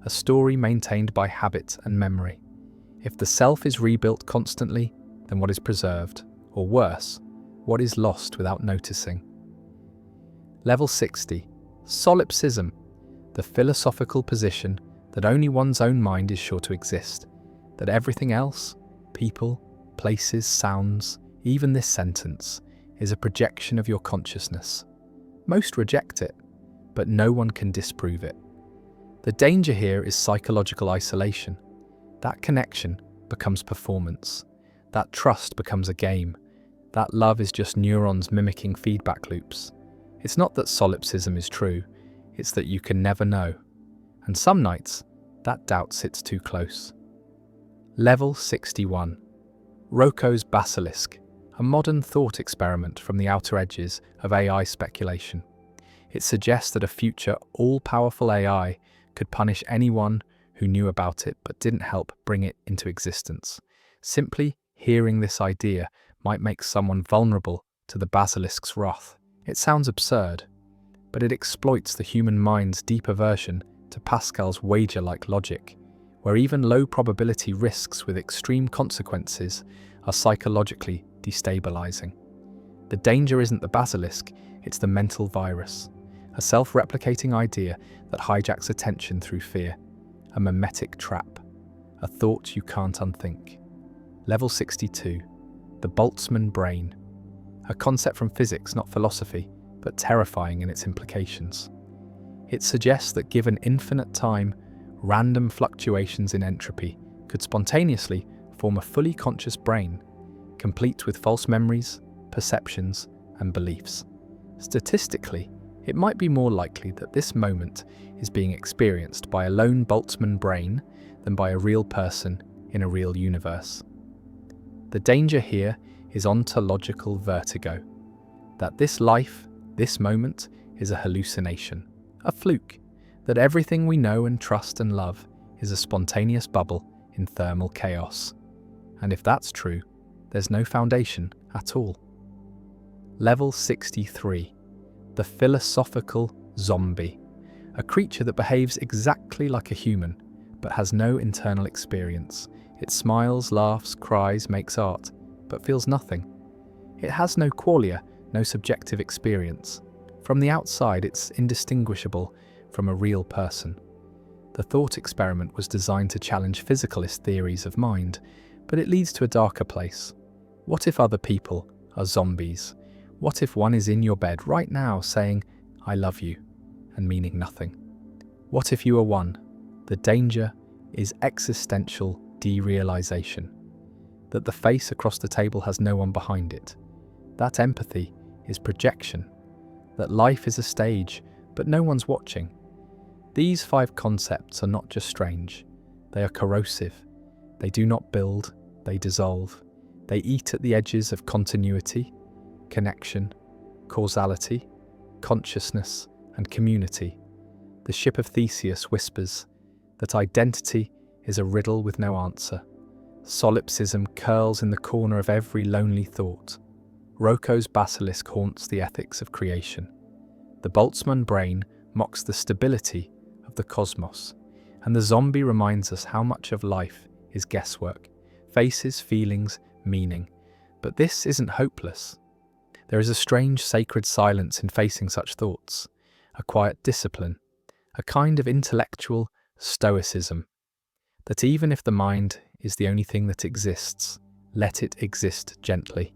a story maintained by habit and memory. If the self is rebuilt constantly, then what is preserved? Or worse, what is lost without noticing? Level 60. Solipsism, the philosophical position that only one's own mind is sure to exist, that everything else, people, places, sounds, even this sentence, is a projection of your consciousness. Most reject it, but no one can disprove it. The danger here is psychological isolation. That connection becomes performance. That trust becomes a game. That love is just neurons mimicking feedback loops. It's not that solipsism is true, it's that you can never know. And some nights, that doubt sits too close. Level 61. Roko's basilisk, a modern thought experiment from the outer edges of AI speculation. It suggests that a future all-powerful AI could punish anyone who knew about it but didn't help bring it into existence. Simply hearing this idea might make someone vulnerable to the basilisk's wrath. It sounds absurd, but it exploits the human mind's deep aversion to Pascal's wager-like logic, where even low-probability risks with extreme consequences are psychologically destabilizing. The danger isn't the basilisk, it's the mental virus, a self-replicating idea that hijacks attention through fear, a mimetic trap, a thought you can't unthink. Level 62. The Boltzmann brain, a concept from physics, not philosophy, but terrifying in its implications. It suggests that given infinite time, random fluctuations in entropy could spontaneously form a fully conscious brain, complete with false memories, perceptions, and beliefs. Statistically, it might be more likely that this moment is being experienced by a lone Boltzmann brain than by a real person in a real universe. The danger here is ontological vertigo, that this life, this moment, is a hallucination, a fluke, that everything we know and trust and love is a spontaneous bubble in thermal chaos. And if that's true, there's no foundation at all. Level 63. The philosophical zombie, a creature that behaves exactly like a human, but has no internal experience. It smiles, laughs, cries, makes art, but feels nothing. It has no qualia, no subjective experience. From the outside, it's indistinguishable from a real person. The thought experiment was designed to challenge physicalist theories of mind, but it leads to a darker place. What if other people are zombies? What if one is in your bed right now saying, "I love you," and meaning nothing? What if you are one? The danger is existential derealization, that the face across the table has no one behind it. That empathy is projection, that life is a stage, but no one's watching. These 5 concepts are not just strange, they are corrosive. They do not build, they dissolve. They eat at the edges of continuity, connection, causality, consciousness, and community. The ship of Theseus whispers that identity is a riddle with no answer. Solipsism curls in the corner of every lonely thought. Roko's basilisk haunts the ethics of creation. The Boltzmann brain mocks the stability of the cosmos, and the zombie reminds us how much of life is guesswork, faces, feelings, meaning. But this isn't hopeless. There is a strange sacred silence in facing such thoughts, a quiet discipline, a kind of intellectual stoicism, that even if the mind is the only thing that exists, let it exist gently.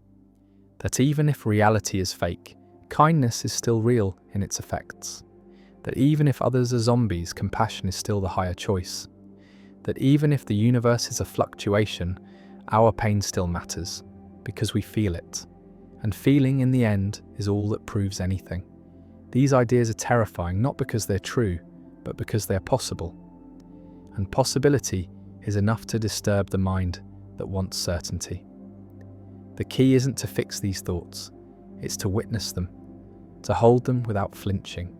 That even if reality is fake, kindness is still real in its effects. That even if others are zombies, compassion is still the higher choice. that even if the universe is a fluctuation, our pain still matters, because we feel it. And feeling, in the end, is all that proves anything. These ideas are terrifying not because they're true, but because they're possible. And possibility is enough to disturb the mind that wants certainty. The key isn't to fix these thoughts, it's to witness them, to hold them without flinching,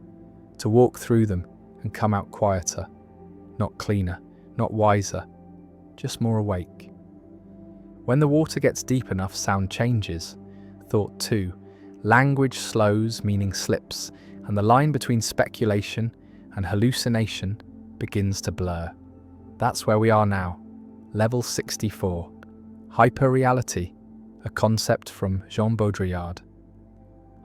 to walk through them and come out quieter, not cleaner, not wiser, just more awake. When the water gets deep enough, sound changes, thought too. Language slows, meaning slips, and the line between speculation and hallucination begins to blur. That's where we are now. Level 64. Hyperreality, a concept from Jean Baudrillard.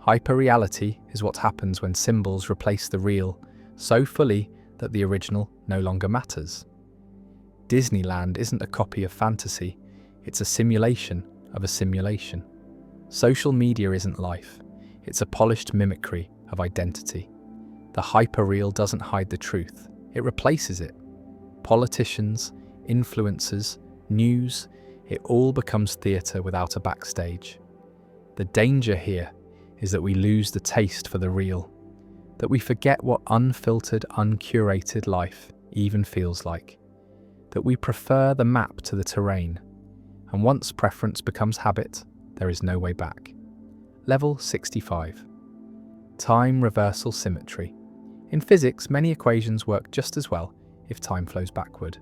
Hyperreality is what happens when symbols replace the real so fully that the original no longer matters. Disneyland isn't a copy of fantasy, it's a simulation of a simulation. Social media isn't life, it's a polished mimicry of identity. The hyperreal doesn't hide the truth, it replaces it. Politicians, influencers, news, it all becomes theatre without a backstage. The danger here is that we lose the taste for the real, that we forget what unfiltered, uncurated life even feels like, that we prefer the map to the terrain, and once preference becomes habit, there is no way back. Level 65. Time reversal symmetry. In physics, many equations work just as well if time flows backward.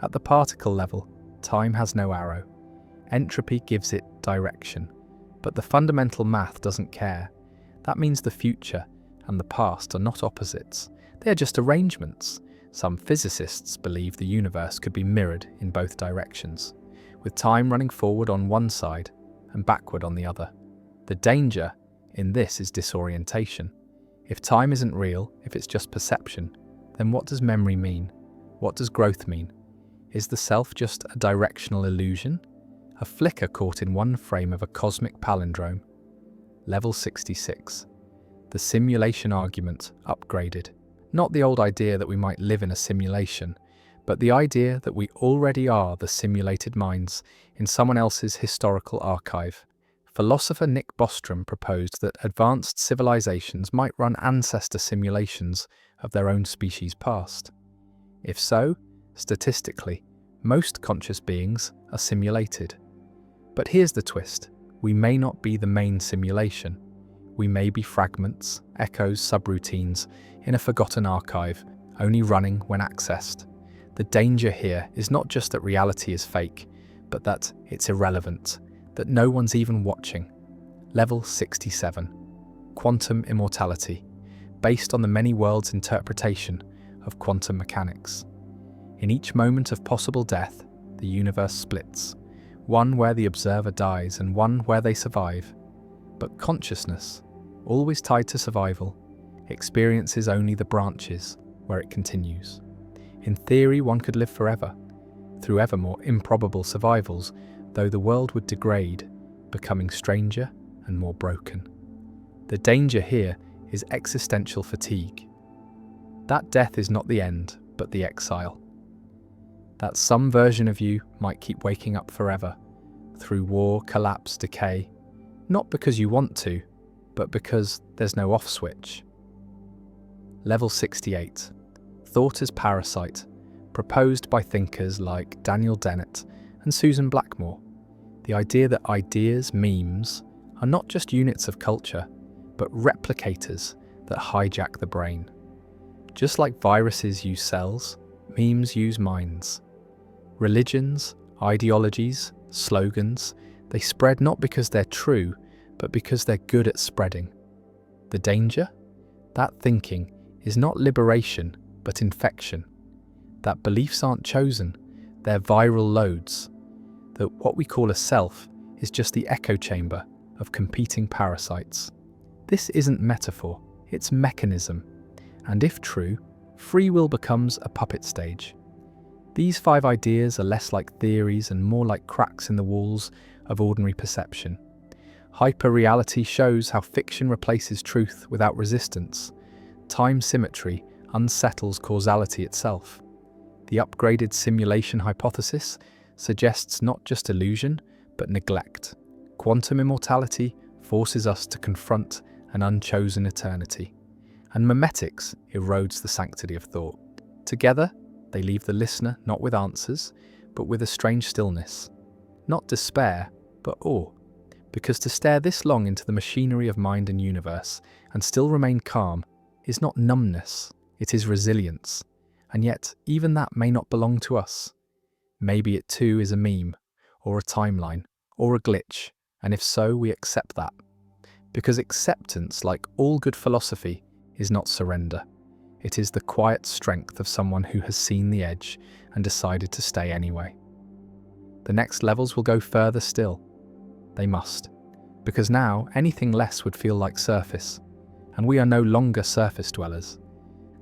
At the particle level, time has no arrow. Entropy gives it direction, but the fundamental math doesn't care. That means the future and the past are not opposites, they are just arrangements. Some physicists believe the universe could be mirrored in both directions, with time running forward on one side and backward on the other. The danger in this is disorientation. If time isn't real, if it's just perception, then what does memory mean? What does growth mean? Is the self just a directional illusion? A flicker caught in one frame of a cosmic palindrome? Level 66. The simulation argument upgraded. Not the old idea that we might live in a simulation, but the idea that we already are the simulated minds in someone else's historical archive. Philosopher Nick Bostrom proposed that advanced civilizations might run ancestor simulations of their own species' past. If so, statistically, most conscious beings are simulated. But here's the twist. We may not be the main simulation. We may be fragments, echoes, subroutines in a forgotten archive, only running when accessed. The danger here is not just that reality is fake, but that it's irrelevant, that no one's even watching. Level 67. Quantum immortality, based on the many worlds interpretation of quantum mechanics. In each moment of possible death, the universe splits, one where the observer dies and one where they survive. But consciousness, always tied to survival, experiences only the branches where it continues. In theory, one could live forever, through ever more improbable survivals, though the world would degrade, becoming stranger and more broken. The danger here is existential fatigue. That death is not the end, but the exile. That some version of you might keep waking up forever, through war, collapse, decay, not because you want to, but because there's no off switch. Level 68. Thought as parasite, proposed by thinkers like Daniel Dennett and Susan Blackmore. The idea that ideas, memes, are not just units of culture, but replicators that hijack the brain. Just like viruses use cells, memes use minds. Religions, ideologies, slogans, they spread not because they're true, but because they're good at spreading. The danger? That thinking is not liberation, but infection. That beliefs aren't chosen, they're viral loads. That what we call a self is just the echo chamber of competing parasites. This isn't metaphor, it's mechanism. And if true, free will becomes a puppet stage. These 5 ideas are less like theories and more like cracks in the walls of ordinary perception. Hyperreality shows how fiction replaces truth without resistance. Time symmetry unsettles causality itself. The upgraded simulation hypothesis suggests not just illusion, but neglect. Quantum immortality forces us to confront an unchosen eternity, and memetics erodes the sanctity of thought. Together, they leave the listener not with answers, but with a strange stillness. Not despair, but awe. Because to stare this long into the machinery of mind and universe and still remain calm is not numbness, it is resilience. And yet, even that may not belong to us. Maybe it too is a meme, or a timeline, or a glitch, and if so, we accept that. Because acceptance, like all good philosophy, is not surrender. It is the quiet strength of someone who has seen the edge and decided to stay anyway. The next levels will go further still. They must, because now anything less would feel like surface, and we are no longer surface dwellers.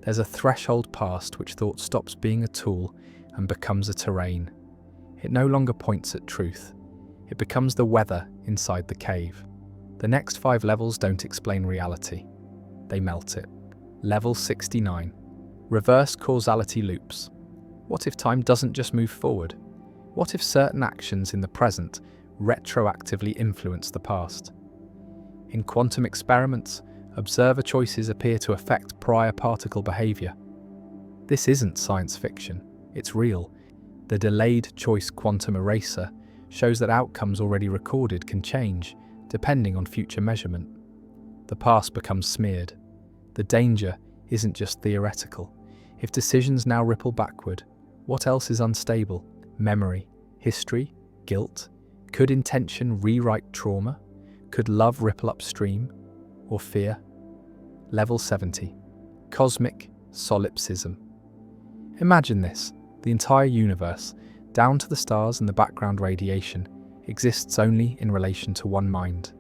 There's a threshold past which thought stops being a tool and becomes a terrain. It no longer points at truth. It becomes the weather inside the cave. The next 5 levels don't explain reality. They melt it. Level 69. Reverse causality loops. What if time doesn't just move forward? What if certain actions in the present retroactively influence the past? In quantum experiments, observer choices appear to affect prior particle behavior. This isn't science fiction, it's real. The delayed choice quantum eraser shows that outcomes already recorded can change, depending on future measurement. The past becomes smeared. The danger isn't just theoretical. If decisions now ripple backward, what else is unstable? Memory, history, guilt? Could intention rewrite trauma? Could love ripple upstream? Or fear? Level 70. Cosmic solipsism. Imagine this. The entire universe, down to the stars and the background radiation, exists only in relation to one mind.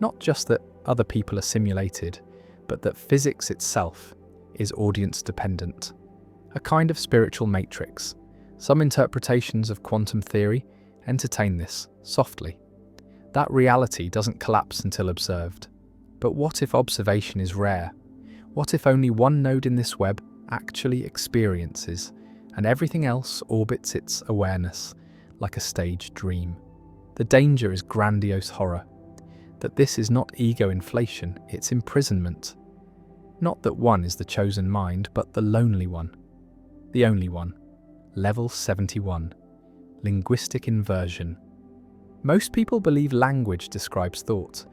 Not just that other people are simulated, but that physics itself is audience-dependent. A kind of spiritual matrix. Some interpretations of quantum theory entertain this softly. That reality doesn't collapse until observed. But what if observation is rare? What if only one node in this web actually experiences, and everything else orbits its awareness like a staged dream? The danger is grandiose horror. That this is not ego inflation, it's imprisonment. Not that one is the chosen mind, but the lonely one. The only one. Level 71. Linguistic inversion. Most people believe language describes thought,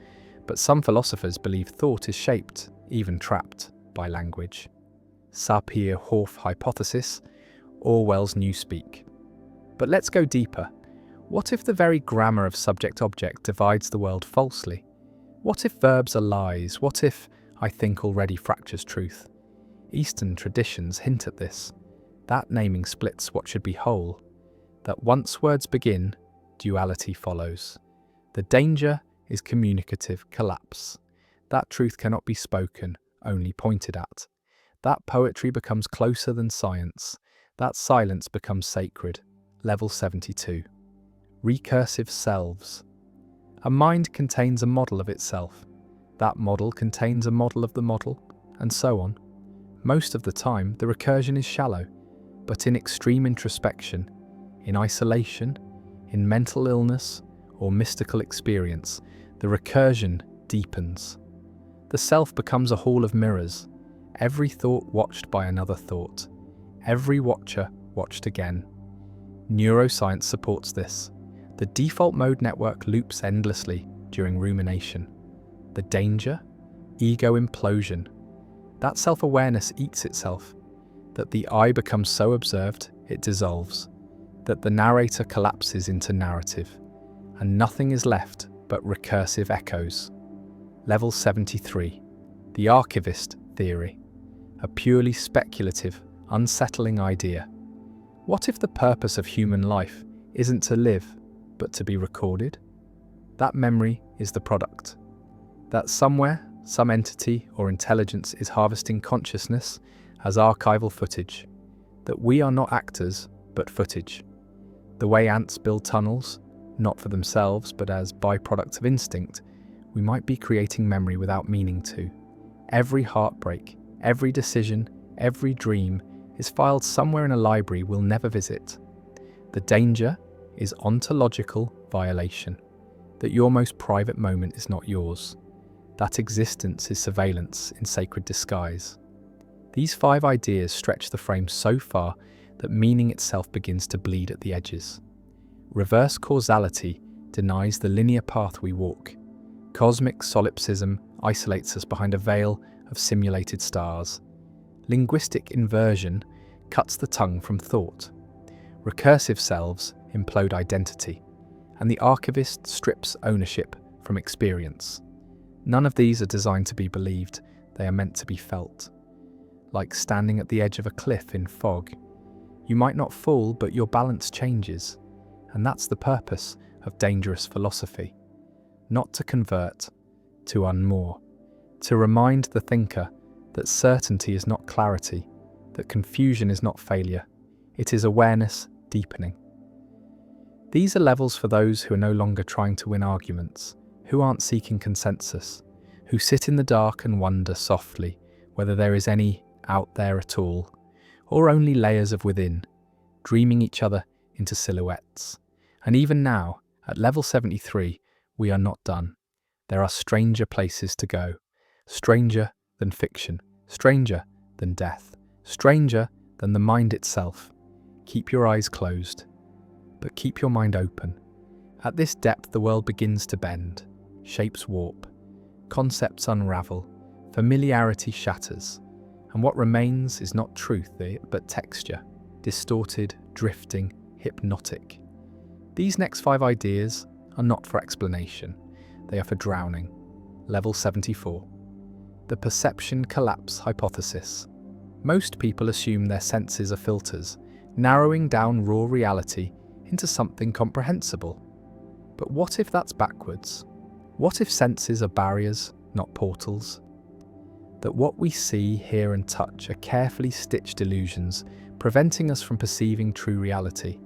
but some philosophers believe thought is shaped, even trapped, by language. Sapir-Whorf hypothesis, Orwell's Newspeak. But let's go deeper. What if the very grammar of subject-object divides the world falsely? What if verbs are lies? What if I think already fractures truth? Eastern traditions hint at this. That naming splits what should be whole. That once words begin, duality follows. The danger is communicative collapse. That truth cannot be spoken, only pointed at. That poetry becomes closer than science. That silence becomes sacred. Level 72. Recursive selves. A mind contains a model of itself. That model contains a model of the model, and so on. Most of the time, the recursion is shallow, but in extreme introspection, in isolation, in mental illness, or mystical experience, the recursion deepens. The self becomes a hall of mirrors, every thought watched by another thought, every watcher watched again. Neuroscience supports this. The default mode network loops endlessly during rumination. The danger? Ego implosion. That self-awareness eats itself, that the I becomes so observed it dissolves, that the narrator collapses into narrative, and nothing is left but recursive echoes. Level 73. The archivist theory. A purely speculative, unsettling idea. What if the purpose of human life isn't to live, but to be recorded? That memory is the product. That somewhere, some entity or intelligence is harvesting consciousness as archival footage. That we are not actors, but footage. The way ants build tunnels, not for themselves, but as byproducts of instinct, we might be creating memory without meaning to. Every heartbreak, every decision, every dream is filed somewhere in a library we'll never visit. The danger is ontological violation, that your most private moment is not yours, that existence is surveillance in sacred disguise. These 5 ideas stretch the frame so far that meaning itself begins to bleed at the edges. Reverse causality denies the linear path we walk. Cosmic solipsism isolates us behind a veil of simulated stars. Linguistic inversion cuts the tongue from thought. Recursive selves implode identity, and the archivist strips ownership from experience. None of these are designed to be believed, they are meant to be felt. Like standing at the edge of a cliff in fog. You might not fall, but your balance changes, and that's the purpose of dangerous philosophy. Not to convert, to unmoor, to remind the thinker that certainty is not clarity, that confusion is not failure, it is awareness deepening. These are levels for those who are no longer trying to win arguments, who aren't seeking consensus, who sit in the dark and wonder softly whether there is any out there at all, or only layers of within, dreaming each other into silhouettes. And even now, at level 73, we are not done. There are stranger places to go, stranger than fiction, stranger than death, stranger than the mind itself. Keep your eyes closed, but keep your mind open. At this depth, the world begins to bend, shapes warp, concepts unravel, familiarity shatters, and what remains is not truth, but texture, distorted, drifting, hypnotic. These next 5 ideas are not for explanation, they are for drowning. Level 74. The perception collapse hypothesis. Most people assume their senses are filters, narrowing down raw reality into something comprehensible. But what if that's backwards? What if senses are barriers, not portals? That what we see, hear and touch are carefully stitched illusions, preventing us from perceiving true reality.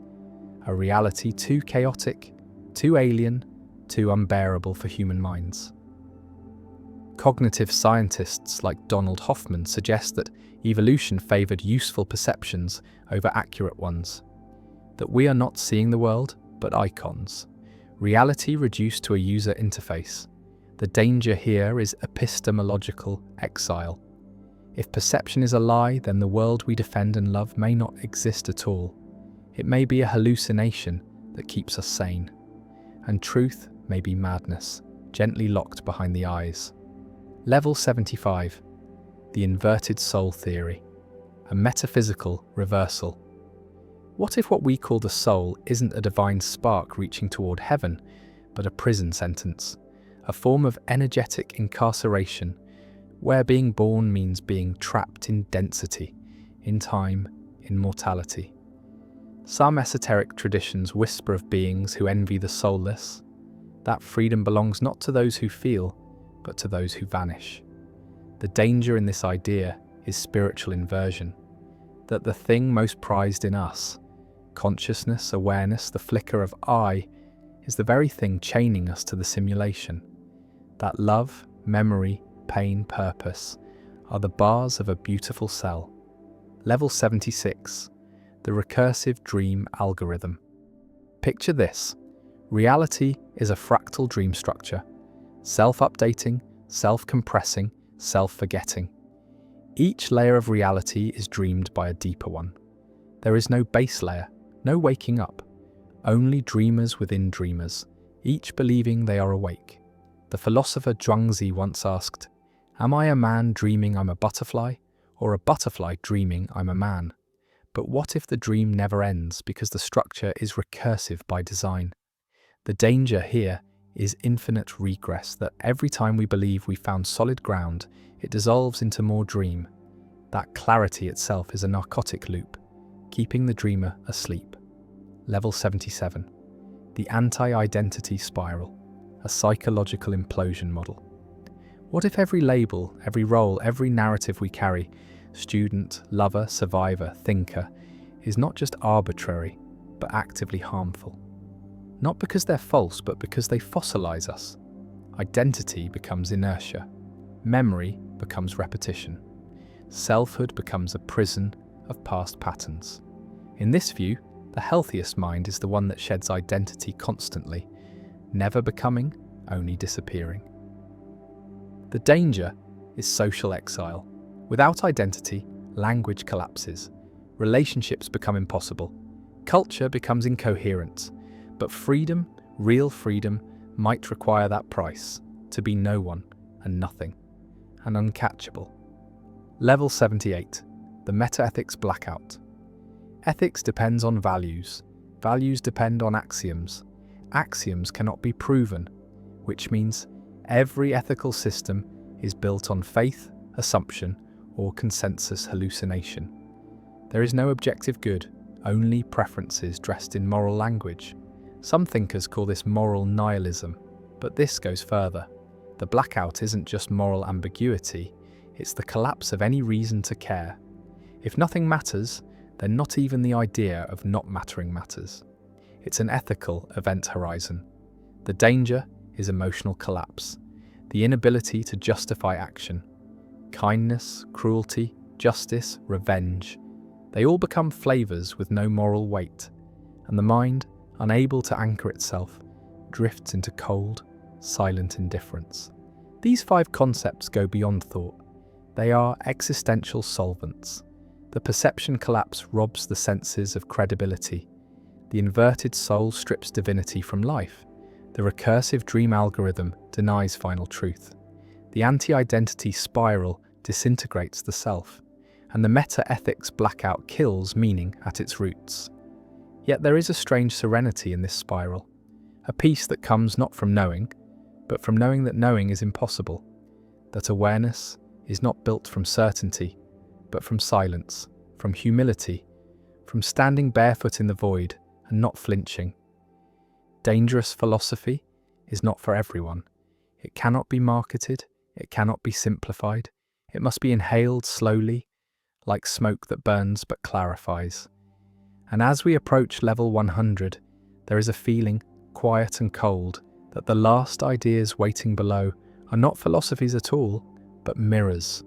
A reality too chaotic, too alien, too unbearable for human minds. Cognitive scientists like Donald Hoffman suggest that evolution favoured useful perceptions over accurate ones. That we are not seeing the world, but icons. Reality reduced to a user interface. The danger here is epistemological exile. If perception is a lie, then the world we defend and love may not exist at all. It may be a hallucination that keeps us sane. And truth may be madness, gently locked behind the eyes. Level 75. The inverted soul theory. A metaphysical reversal. What if what we call the soul isn't a divine spark reaching toward heaven, but a prison sentence? A form of energetic incarceration, where being born means being trapped in density, in time, in mortality. Some esoteric traditions whisper of beings who envy the soulless. That freedom belongs not to those who feel, but to those who vanish. The danger in this idea is spiritual inversion, that the thing most prized in us, consciousness, awareness, the flicker of I, is the very thing chaining us to the simulation. That love, memory, pain, purpose are the bars of a beautiful cell. Level 76. The recursive dream algorithm. Picture this. Reality is a fractal dream structure, self-updating, self-compressing, self-forgetting. Each layer of reality is dreamed by a deeper one. There is no base layer, no waking up, only dreamers within dreamers, each believing they are awake. The philosopher Jung once asked, "Am I a man dreaming I'm a butterfly, or a butterfly dreaming I'm a man?" But what if the dream never ends because the structure is recursive by design? The danger here is infinite regress, that every time we believe we found solid ground, it dissolves into more dream. That clarity itself is a narcotic loop, keeping the dreamer asleep. Level 77. The anti-identity spiral, a psychological implosion model. What if every label, every role, every narrative we carry, student, lover, survivor, thinker, is not just arbitrary, but actively harmful? Not because they're false, but because they fossilize us. Identity becomes inertia. Memory becomes repetition. Selfhood becomes a prison of past patterns. In this view, the healthiest mind is the one that sheds identity constantly, never becoming, only disappearing. The danger is social exile. Without identity, language collapses, relationships become impossible, culture becomes incoherent, but freedom, real freedom, might require that price, to be no one and nothing, and uncatchable. Level 78, the metaethics blackout. Ethics depends on values. Values depend on axioms. Axioms cannot be proven, which means every ethical system is built on faith, assumption, or consensus hallucination. There is no objective good, only preferences dressed in moral language. Some thinkers call this moral nihilism, but this goes further. The blackout isn't just moral ambiguity, it's the collapse of any reason to care. If nothing matters, then not even the idea of not mattering matters. It's an ethical event horizon. The danger is emotional collapse, the inability to justify action. Kindness, cruelty, justice, revenge, they all become flavors with no moral weight, and the mind, unable to anchor itself, drifts into cold, silent indifference. These 5 concepts go beyond thought. They are existential solvents. The perception collapse robs the senses of credibility. The inverted soul strips divinity from life. The recursive dream algorithm denies final truth. The anti-identity spiral disintegrates the self, and the meta-ethics blackout kills meaning at its roots. Yet there is a strange serenity in this spiral, a peace that comes not from knowing, but from knowing that knowing is impossible, that awareness is not built from certainty, but from silence, from humility, from standing barefoot in the void and not flinching. Dangerous philosophy is not for everyone. It cannot be marketed, it cannot be simplified, it must be inhaled slowly, like smoke that burns but clarifies. And as we approach level 100, there is a feeling, quiet and cold, that the last ideas waiting below are not philosophies at all, but mirrors.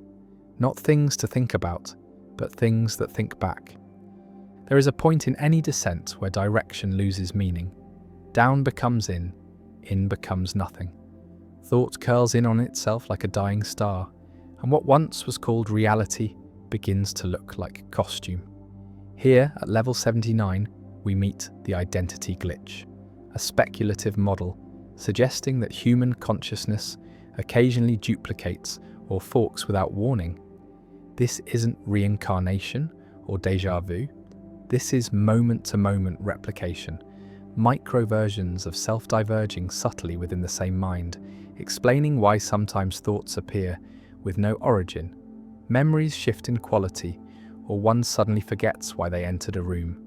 Not things to think about, but things that think back. There is a point in any descent where direction loses meaning. Down becomes in becomes nothing. Thought curls in on itself like a dying star, and what once was called reality begins to look like costume. Here, at level 79, we meet the identity glitch, a speculative model suggesting that human consciousness occasionally duplicates or forks without warning. This isn't reincarnation or déjà vu. This is moment-to-moment replication, micro-versions of self-diverging subtly within the same mind, explaining why sometimes thoughts appear with no origin, memories shift in quality, or one suddenly forgets why they entered a room.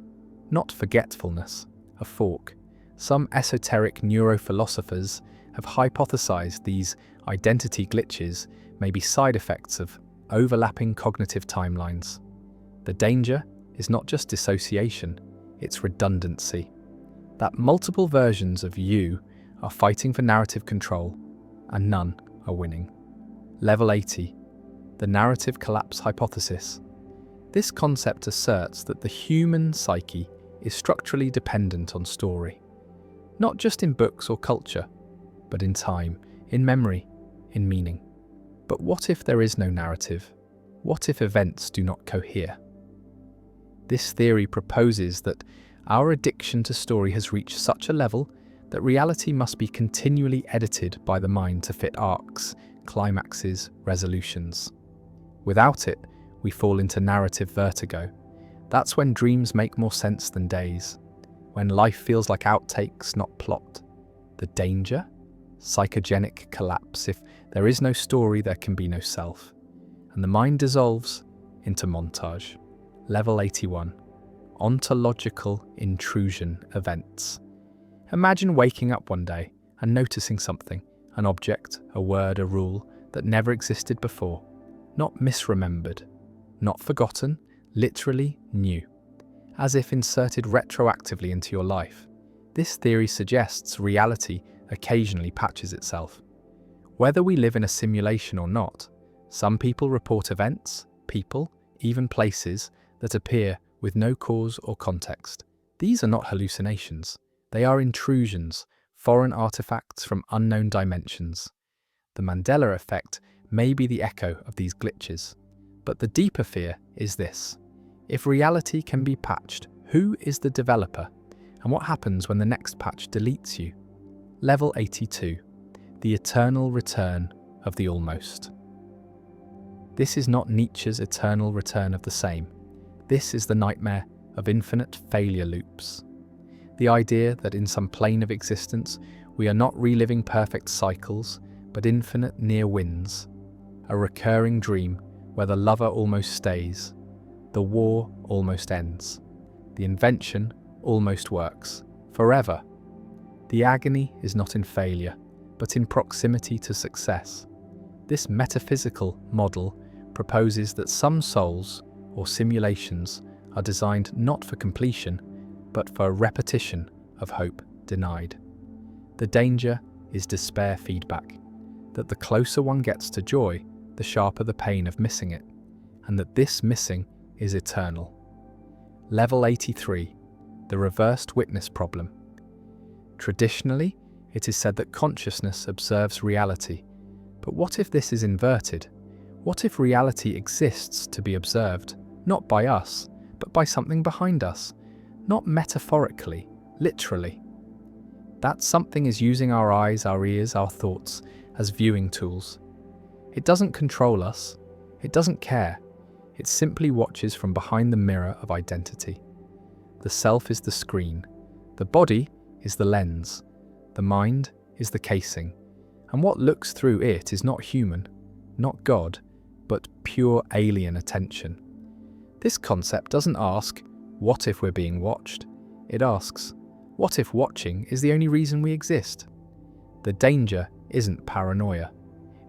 Not forgetfulness, a fork. Some esoteric neurophilosophers have hypothesized these identity glitches may be side effects of overlapping cognitive timelines. The danger is not just dissociation, it's redundancy. That multiple versions of you are fighting for narrative control, and none are winning. Level 80, the narrative collapse hypothesis. This concept asserts that the human psyche is structurally dependent on story, not just in books or culture, but in time, in memory, in meaning. But what if there is no narrative? What if events do not cohere? This theory proposes that our addiction to story has reached such a level that reality must be continually edited by the mind to fit arcs, climaxes, resolutions. Without it, we fall into narrative vertigo. That's when dreams make more sense than days, when life feels like outtakes, not plot. The danger? Psychogenic collapse. If there is no story, there can be no self. And the mind dissolves into montage. Level 81. Ontological intrusion events. Imagine waking up one day and noticing something, an object, a word, a rule that never existed before. Not misremembered, not forgotten, literally new, as if inserted retroactively into your life. This theory suggests reality occasionally patches itself. Whether we live in a simulation or not, some people report events, people, even places that appear with no cause or context. These are not hallucinations. They are intrusions, foreign artifacts from unknown dimensions. The Mandela effect may be the echo of these glitches. But the deeper fear is this. If reality can be patched, who is the developer? And what happens when the next patch deletes you? Level 82. The eternal return of the almost. This is not Nietzsche's eternal return of the same. This is the nightmare of infinite failure loops. The idea that in some plane of existence we are not reliving perfect cycles, but infinite near wins. A recurring dream where the lover almost stays, the war almost ends, the invention almost works, forever. The agony is not in failure, but in proximity to success. This metaphysical model proposes that some souls, or simulations, are designed not for completion, but for repetition of hope denied. The danger is despair feedback, that the closer one gets to joy, the sharper the pain of missing it, and that this missing is eternal. Level 83. The reversed witness problem. Traditionally, it is said that consciousness observes reality. But what if this is inverted? What if reality exists to be observed, not by us, but by something behind us? Not metaphorically, literally. That something is using our eyes, our ears, our thoughts as viewing tools. It doesn't control us. It doesn't care. It simply watches from behind the mirror of identity. The self is the screen. The body is the lens. The mind is the casing. And what looks through it is not human, not God, but pure alien attention. This concept doesn't ask, what if we're being watched? It asks, what if watching is the only reason we exist? The danger isn't paranoia.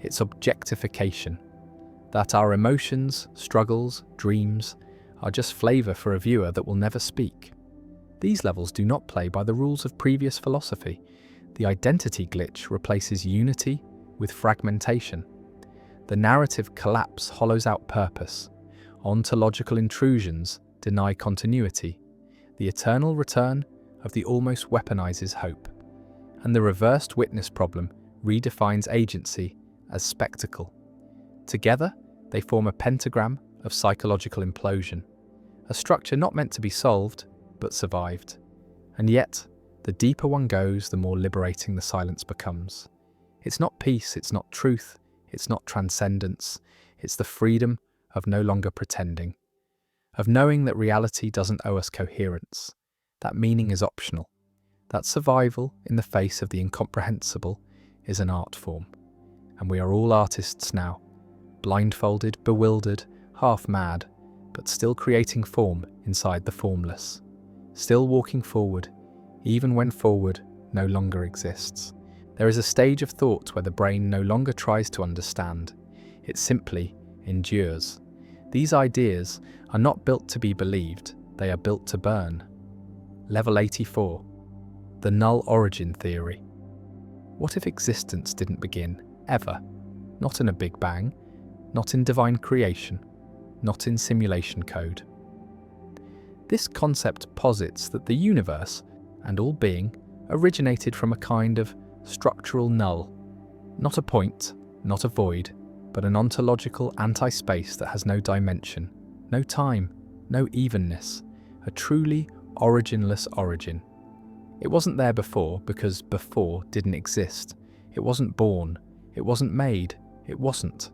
It's objectification. That our emotions, struggles, dreams are just flavor for a viewer that will never speak. These levels do not play by the rules of previous philosophy. The identity glitch replaces unity with fragmentation. The narrative collapse hollows out purpose. Ontological intrusions deny continuity. The eternal return of the almost weaponizes hope. And the reversed witness problem redefines agency as spectacle. Together, they form a pentagram of psychological implosion, a structure not meant to be solved, but survived. And yet, the deeper one goes, the more liberating the silence becomes. It's not peace, it's not truth, it's not transcendence, it's the freedom of no longer pretending, of knowing that reality doesn't owe us coherence, that meaning is optional, that survival in the face of the incomprehensible is an art form. And we are all artists now, blindfolded, bewildered, half mad, but still creating form inside the formless, still walking forward, even when forward no longer exists. There is a stage of thought where the brain no longer tries to understand, it simply endures. These ideas are not built to be believed, they are built to burn. Level 84. The null origin theory. What if existence didn't begin, ever? Not in a Big Bang, not in divine creation, not in simulation code. This concept posits that the universe, and all being, originated from a kind of structural null. Not a point, not a void, but an ontological anti-space that has no dimension, no time, no evenness, a truly originless origin. It wasn't there before because before didn't exist. It wasn't born, it wasn't made, it wasn't.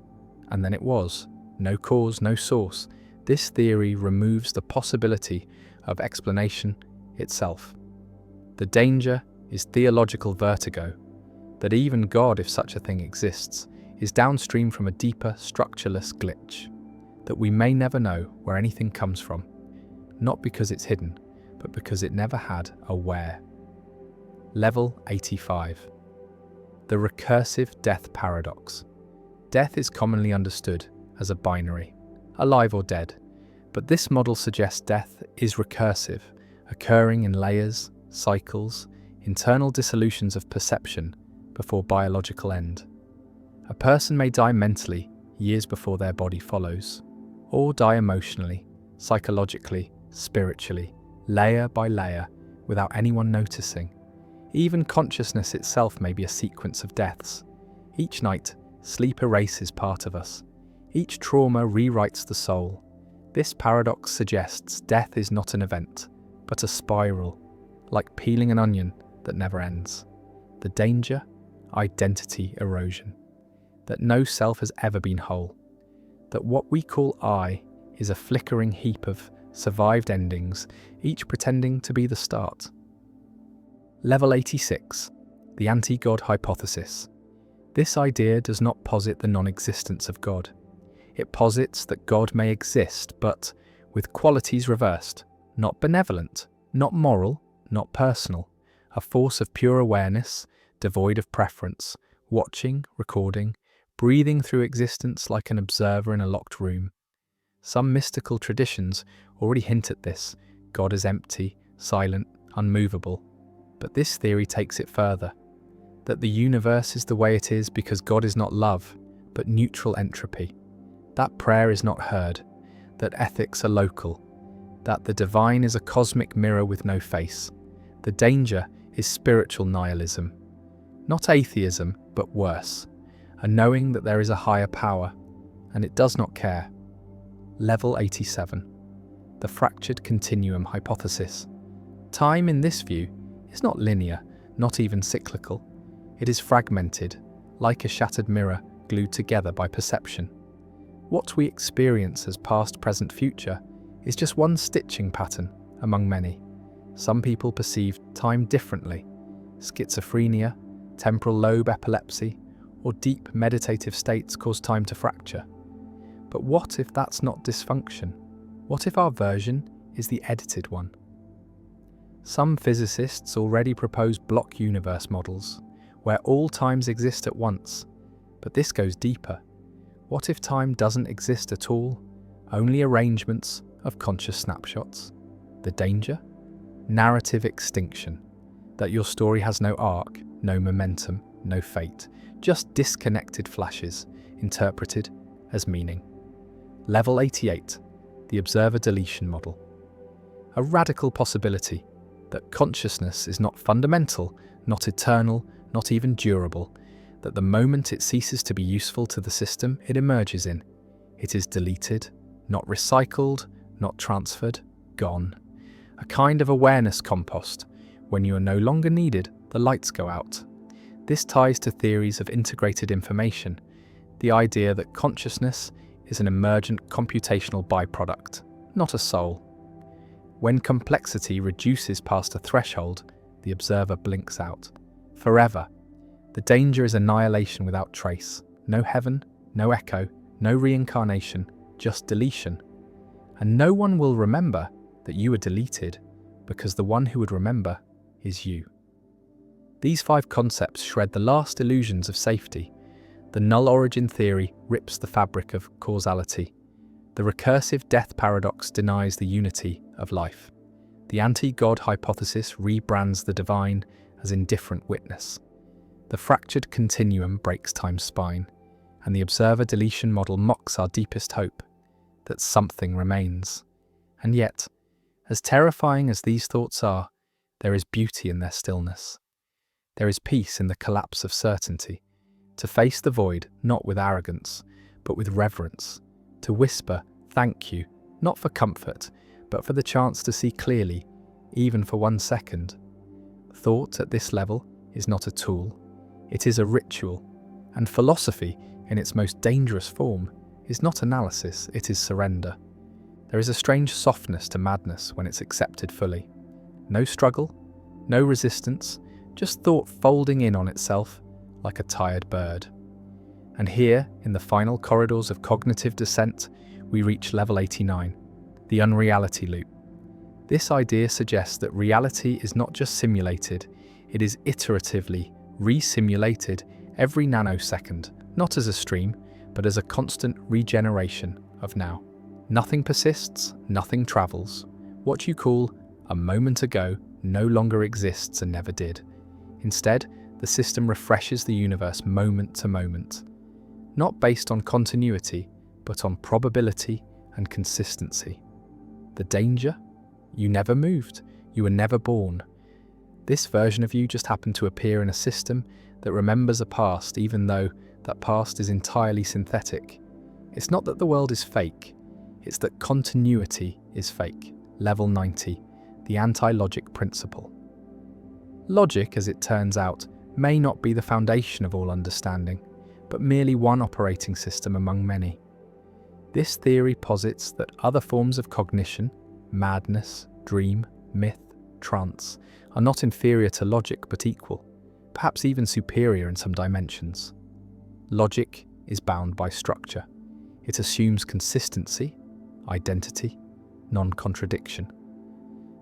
And then it was. No cause, no source. This theory removes the possibility of explanation itself. The danger is theological vertigo, that even God, if such a thing exists, is downstream from a deeper, structureless glitch, that we may never know where anything comes from, not because it's hidden, but because it never had a where. Level 85. The recursive death paradox. Death is commonly understood as a binary, alive or dead, but this model suggests death is recursive, occurring in layers, cycles, internal dissolutions of perception before biological end. A person may die mentally years before their body follows, or die emotionally psychologically, spiritually, layer by layer, without anyone noticing. Even consciousness itself may be a sequence of deaths. Each night, sleep erases part of us. Each trauma rewrites the soul. This paradox suggests death is not an event, but a spiral, like peeling an onion that never ends. The danger? Identity erosion. That no self has ever been whole. That what we call I is a flickering heap of survived endings, each pretending to be the start. Level 86. The anti-God hypothesis. This idea does not posit the non-existence of God. It posits that God may exist, but with qualities reversed, not benevolent, not moral, not personal, a force of pure awareness, devoid of preference, watching, recording, breathing through existence like an observer in a locked room. Some mystical traditions already hint at this, God is empty, silent, unmovable. But this theory takes it further, that the universe is the way it is because God is not love, but neutral entropy. That prayer is not heard, that ethics are local, that the divine is a cosmic mirror with no face. The danger is spiritual nihilism. Not atheism, but worse, a knowing that there is a higher power, and it does not care. Level 87. The fractured continuum hypothesis. Time in this view is not linear, not even cyclical. It is fragmented, like a shattered mirror glued together by perception. What we experience as past, present, future is just one stitching pattern among many. Some people perceive time differently. Schizophrenia, temporal lobe epilepsy, or deep meditative states cause time to fracture. But what if that's not dysfunction? What if our version is the edited one? Some physicists already propose block universe models, where all times exist at once. But this goes deeper. What if time doesn't exist at all, only arrangements of conscious snapshots? The danger? Narrative extinction. That your story has no arc, no momentum, no fate, just disconnected flashes, interpreted as meaning. Level 88. The observer deletion model. A radical possibility that consciousness is not fundamental, not eternal, not even durable, that the moment it ceases to be useful to the system it emerges in, it is deleted, not recycled, not transferred, gone. A kind of awareness compost. When you are no longer needed, the lights go out. This ties to theories of integrated information, the idea that consciousness is an emergent computational byproduct, not a soul. When complexity reduces past a threshold, the observer blinks out. Forever. The danger is annihilation without trace. No heaven, no echo, no reincarnation, just deletion. And no one will remember that you were deleted, because the one who would remember is you. These 5 concepts shred the last illusions of safety. The null origin theory rips the fabric of causality. The recursive death paradox denies the unity of life. The anti-God hypothesis rebrands the divine as indifferent witness. The fractured continuum breaks time's spine, and the observer deletion model mocks our deepest hope, that something remains. And yet, as terrifying as these thoughts are, there is beauty in their stillness. There is peace in the collapse of certainty, to face the void not with arrogance, but with reverence, to whisper, thank you, not for comfort, but for the chance to see clearly, even for 1 second. Thought at this level is not a tool, it is a ritual, and philosophy, in its most dangerous form, is not analysis, it is surrender. There is a strange softness to madness when it's accepted fully. No struggle, no resistance, just thought folding in on itself like a tired bird. And here, in the final corridors of cognitive descent, we reach level 89, the unreality loop. This idea suggests that reality is not just simulated, it is iteratively re-simulated every nanosecond, not as a stream, but as a constant regeneration of now. Nothing persists, nothing travels. What you call a moment ago no longer exists and never did. Instead, the system refreshes the universe moment to moment, not based on continuity, but on probability and consistency. The danger? You never moved. You were never born. This version of you just happened to appear in a system that remembers a past even though that past is entirely synthetic. It's not that the world is fake, it's that continuity is fake. Level 90, the anti-logic principle. Logic, as it turns out, may not be the foundation of all understanding, but merely one operating system among many. This theory posits that other forms of cognition, madness, dream, myth, trance, are not inferior to logic but equal, perhaps even superior in some dimensions. Logic is bound by structure. It assumes consistency, identity, non-contradiction.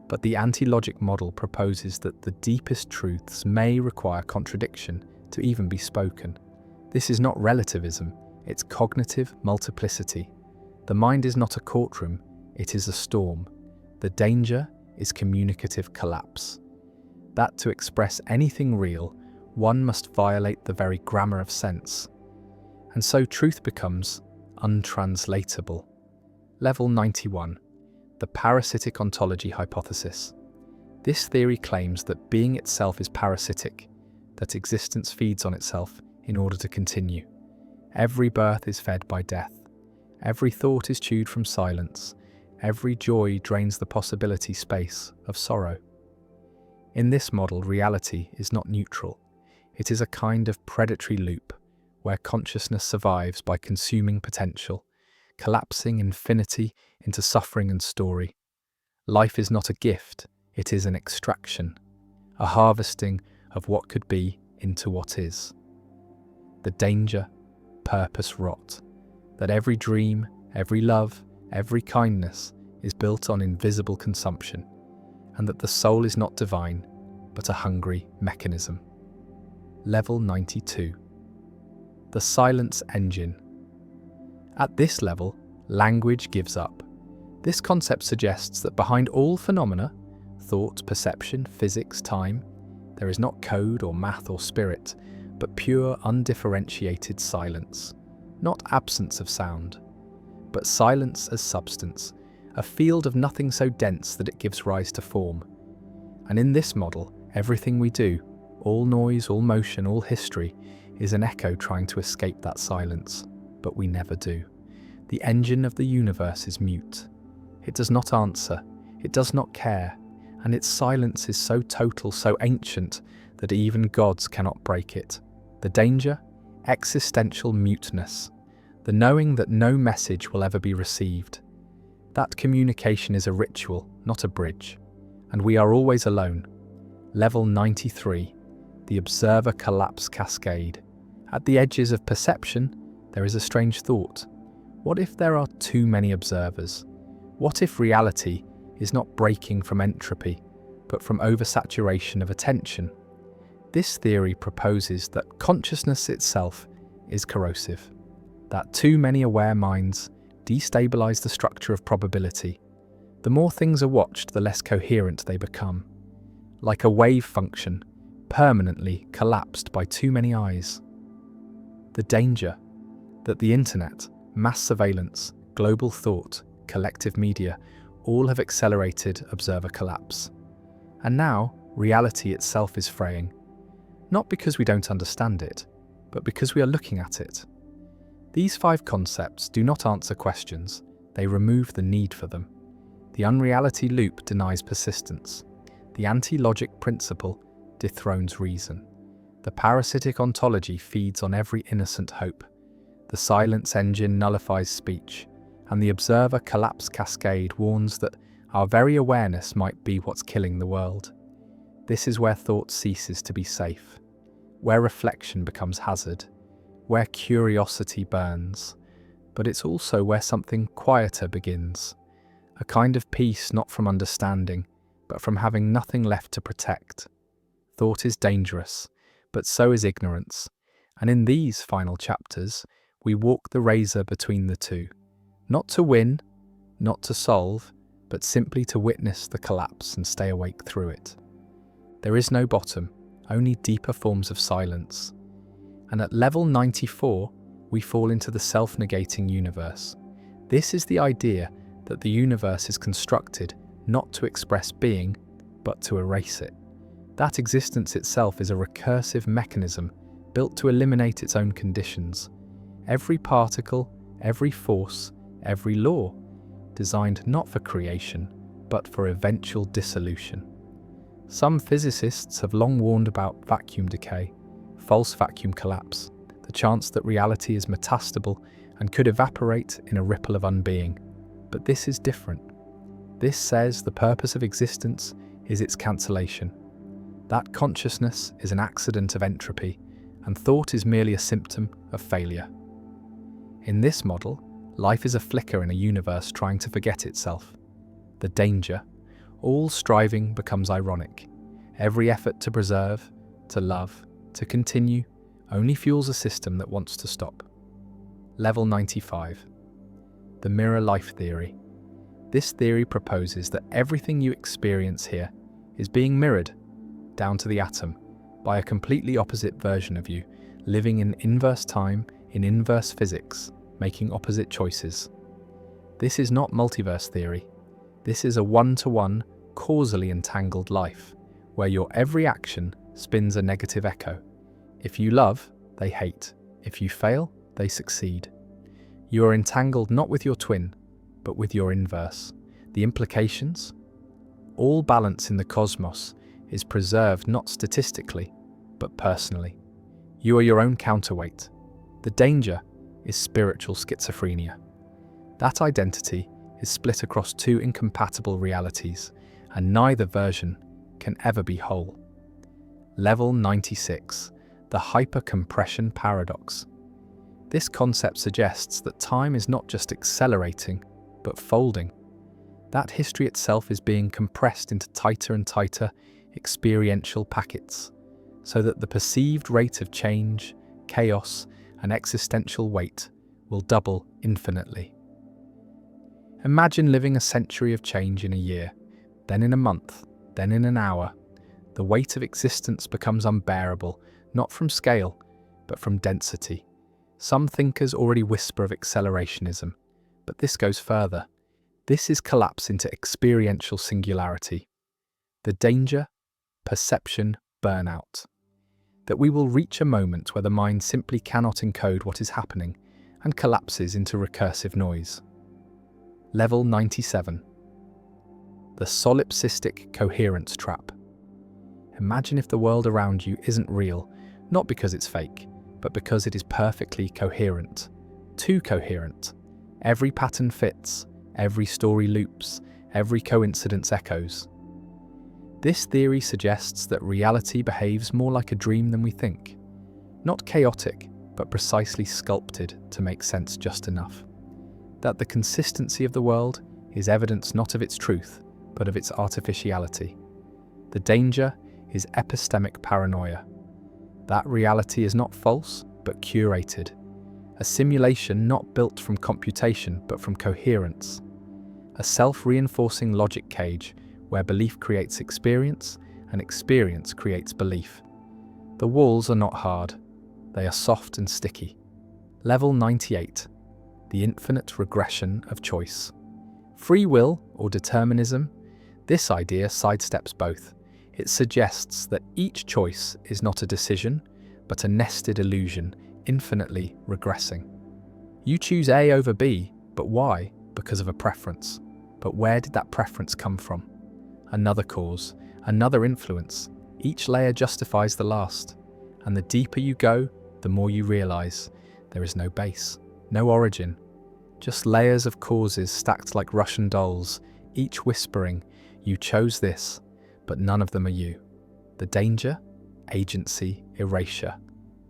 But the anti-logic model proposes that the deepest truths may require contradiction to even be spoken. This is not relativism, it's cognitive multiplicity. The mind is not a courtroom, it is a storm. The danger is communicative collapse. That to express anything real, one must violate the very grammar of sense. And so truth becomes untranslatable. Level 91. The parasitic ontology hypothesis. This theory claims that being itself is parasitic, that existence feeds on itself in order to continue. Every birth is fed by death. Every thought is chewed from silence. Every joy drains the possibility space of sorrow. In this model, reality is not neutral. It is a kind of predatory loop, where consciousness survives by consuming potential, collapsing infinity into suffering and story. Life is not a gift, it is an extraction, a harvesting of what could be into what is. The danger, purpose rot, that every dream, every love, every kindness is built on invisible consumption, and that the soul is not divine, but a hungry mechanism. Level 92. The silence engine. At this level, language gives up. This concept suggests that behind all phenomena, thought, perception, physics, time, there is not code or math or spirit, but pure, undifferentiated silence. Not absence of sound, but silence as substance, a field of nothing so dense that it gives rise to form. And in this model, everything we do, all noise, all motion, all history, is an echo trying to escape that silence, but we never do. The engine of the universe is mute. It does not answer, it does not care, and its silence is so total, so ancient, that even gods cannot break it. The danger? Existential muteness. The knowing that no message will ever be received. That communication is a ritual, not a bridge, and we are always alone. Level 93. The observer collapse cascade. At the edges of perception, there is a strange thought. What if there are too many observers? What if reality is not breaking from entropy, but from oversaturation of attention? This theory proposes that consciousness itself is corrosive, that too many aware minds destabilize the structure of probability. The more things are watched, the less coherent they become. Like a wave function, permanently collapsed by too many eyes. The danger? That the internet, mass surveillance, global thought, collective media, all have accelerated observer collapse. And now, reality itself is fraying. Not because we don't understand it, but because we are looking at it. These 5 concepts do not answer questions, they remove the need for them. The unreality loop denies persistence. The anti-logic principle dethrones reason. The parasitic ontology feeds on every innocent hope. The silence engine nullifies speech, and the observer collapse cascade warns that our very awareness might be what's killing the world. This is where thought ceases to be safe, where reflection becomes hazard, where curiosity burns, but it's also where something quieter begins, a kind of peace not from understanding, but from having nothing left to protect. Thought is dangerous, but so is ignorance, and in these final chapters, we walk the razor between the two, not to win, not to solve, but simply to witness the collapse and stay awake through it. There is no bottom, only deeper forms of silence. And at level 94, we fall into the self-negating universe. This is the idea that the universe is constructed not to express being, but to erase it. That existence itself is a recursive mechanism built to eliminate its own conditions. Every particle, every force, every law, designed not for creation, but for eventual dissolution. Some physicists have long warned about vacuum decay, false vacuum collapse, the chance that reality is metastable and could evaporate in a ripple of unbeing. But this is different. This says the purpose of existence is its cancellation. That consciousness is an accident of entropy, and thought is merely a symptom of failure. In this model, life is a flicker in a universe trying to forget itself. The danger, all striving becomes ironic. Every effort to preserve, to love, to continue, only fuels a system that wants to stop. Level 95. The mirror life theory. This theory proposes that everything you experience here is being mirrored, down to the atom, by a completely opposite version of you, living in inverse time, in inverse physics, making opposite choices. This is not multiverse theory. This is a one-to-one, causally entangled life, where your every action spins a negative echo. If you love, they hate. If you fail, they succeed. You are entangled not with your twin, but with your inverse. The implications? All balance in the cosmos is preserved not statistically, but personally. You are your own counterweight. The danger is spiritual schizophrenia. That identity is split across two incompatible realities, and neither version can ever be whole. Level 96. The hypercompression paradox. This concept suggests that time is not just accelerating, but folding. That history itself is being compressed into tighter and tighter experiential packets, so that the perceived rate of change, chaos, and existential weight will double infinitely. Imagine living a century of change in a year, then in a month, then in an hour. The weight of existence becomes unbearable, not from scale, but from density. Some thinkers already whisper of accelerationism, but this goes further. This is collapse into experiential singularity. The danger? Perception burnout. That we will reach a moment where the mind simply cannot encode what is happening and collapses into recursive noise. Level 97. The solipsistic coherence trap. Imagine if the world around you isn't real, not because it's fake, but because it is perfectly coherent. Too coherent. Every pattern fits, every story loops, every coincidence echoes. This theory suggests that reality behaves more like a dream than we think. Not chaotic, but precisely sculpted to make sense just enough. That the consistency of the world is evidence not of its truth, but of its artificiality. The danger is epistemic paranoia. That reality is not false, but curated. A simulation not built from computation, but from coherence. A self-reinforcing logic cage where belief creates experience and experience creates belief. The walls are not hard. They are soft and sticky. Level 98. The infinite regression of choice. Free will or determinism? This idea sidesteps both. It suggests that each choice is not a decision, but a nested illusion, infinitely regressing. You choose A over B, but why? Because of a preference. But where did that preference come from? Another cause, another influence. Each layer justifies the last. And the deeper you go, the more you realize there is no base, no origin. Just layers of causes stacked like Russian dolls, each whispering, you chose this, but none of them are you. The danger? Agency, erasure.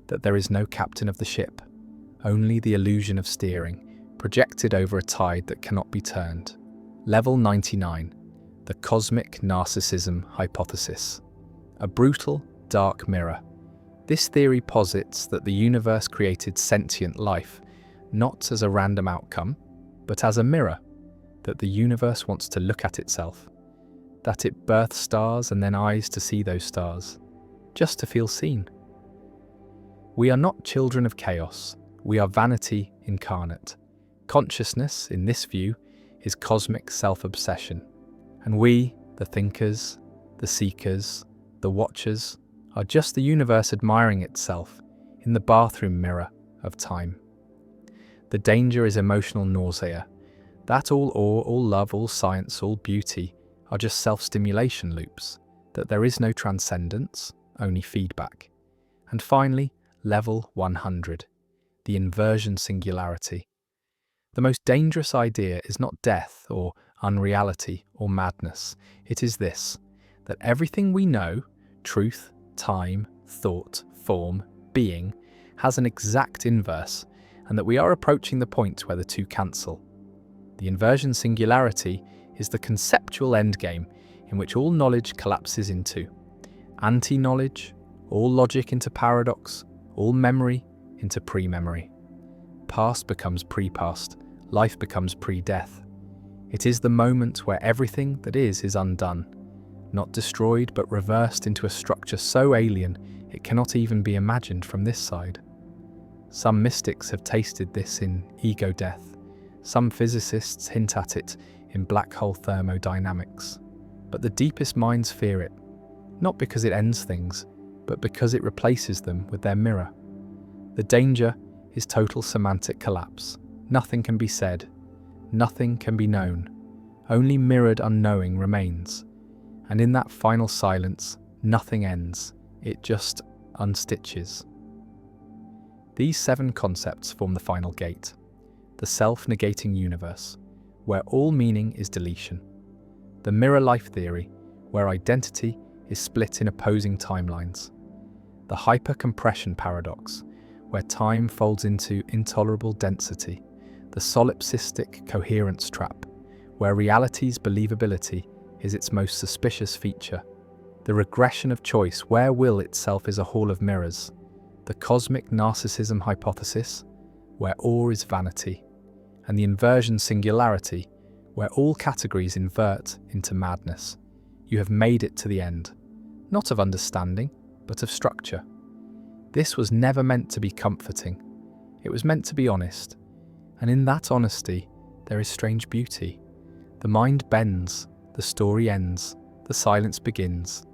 That there is no captain of the ship, only the illusion of steering, projected over a tide that cannot be turned. Level 99. The cosmic narcissism hypothesis. A brutal, dark mirror. This theory posits that the universe created sentient life, not as a random outcome, but as a mirror, that the universe wants to look at itself, that it births stars and then eyes to see those stars, just to feel seen. We are not children of chaos, we are vanity incarnate. Consciousness, in this view, is cosmic self-obsession. And we, the thinkers, the seekers, the watchers, are just the universe admiring itself in the bathroom mirror of time. The danger is emotional nausea. That all awe, all love, all science, all beauty are just self-stimulation loops, that there is no transcendence, only feedback. And finally, level 100, the inversion singularity. The most dangerous idea is not death or unreality or madness. It is this, that everything we know, truth, time, thought, form, being, has an exact inverse, and that we are approaching the point where the two cancel. The inversion singularity is the conceptual endgame in which all knowledge collapses into anti-knowledge, all logic into paradox, all memory into pre-memory. Past becomes pre-past, life becomes pre-death. It is the moment where everything that is undone, not destroyed but reversed into a structure so alien it cannot even be imagined from this side. Some mystics have tasted this in ego death. Some physicists hint at it in black hole thermodynamics. But the deepest minds fear it, not because it ends things, but because it replaces them with their mirror. The danger is total semantic collapse. Nothing can be said. Nothing can be known. Only mirrored unknowing remains. And in that final silence, nothing ends. It just unstitches. These 7 concepts form the final gate, the self-negating universe, where all meaning is deletion. The mirror life theory, where identity is split in opposing timelines. The hypercompression paradox, where time folds into intolerable density. The solipsistic coherence trap, where reality's believability is its most suspicious feature. The regression of choice, where will itself is a hall of mirrors. The cosmic narcissism hypothesis, where awe is vanity. And the inversion singularity, where all categories invert into madness. You have made it to the end, not of understanding, but of structure. This was never meant to be comforting. It was meant to be honest. And in that honesty, there is strange beauty. The mind bends, the story ends, the silence begins.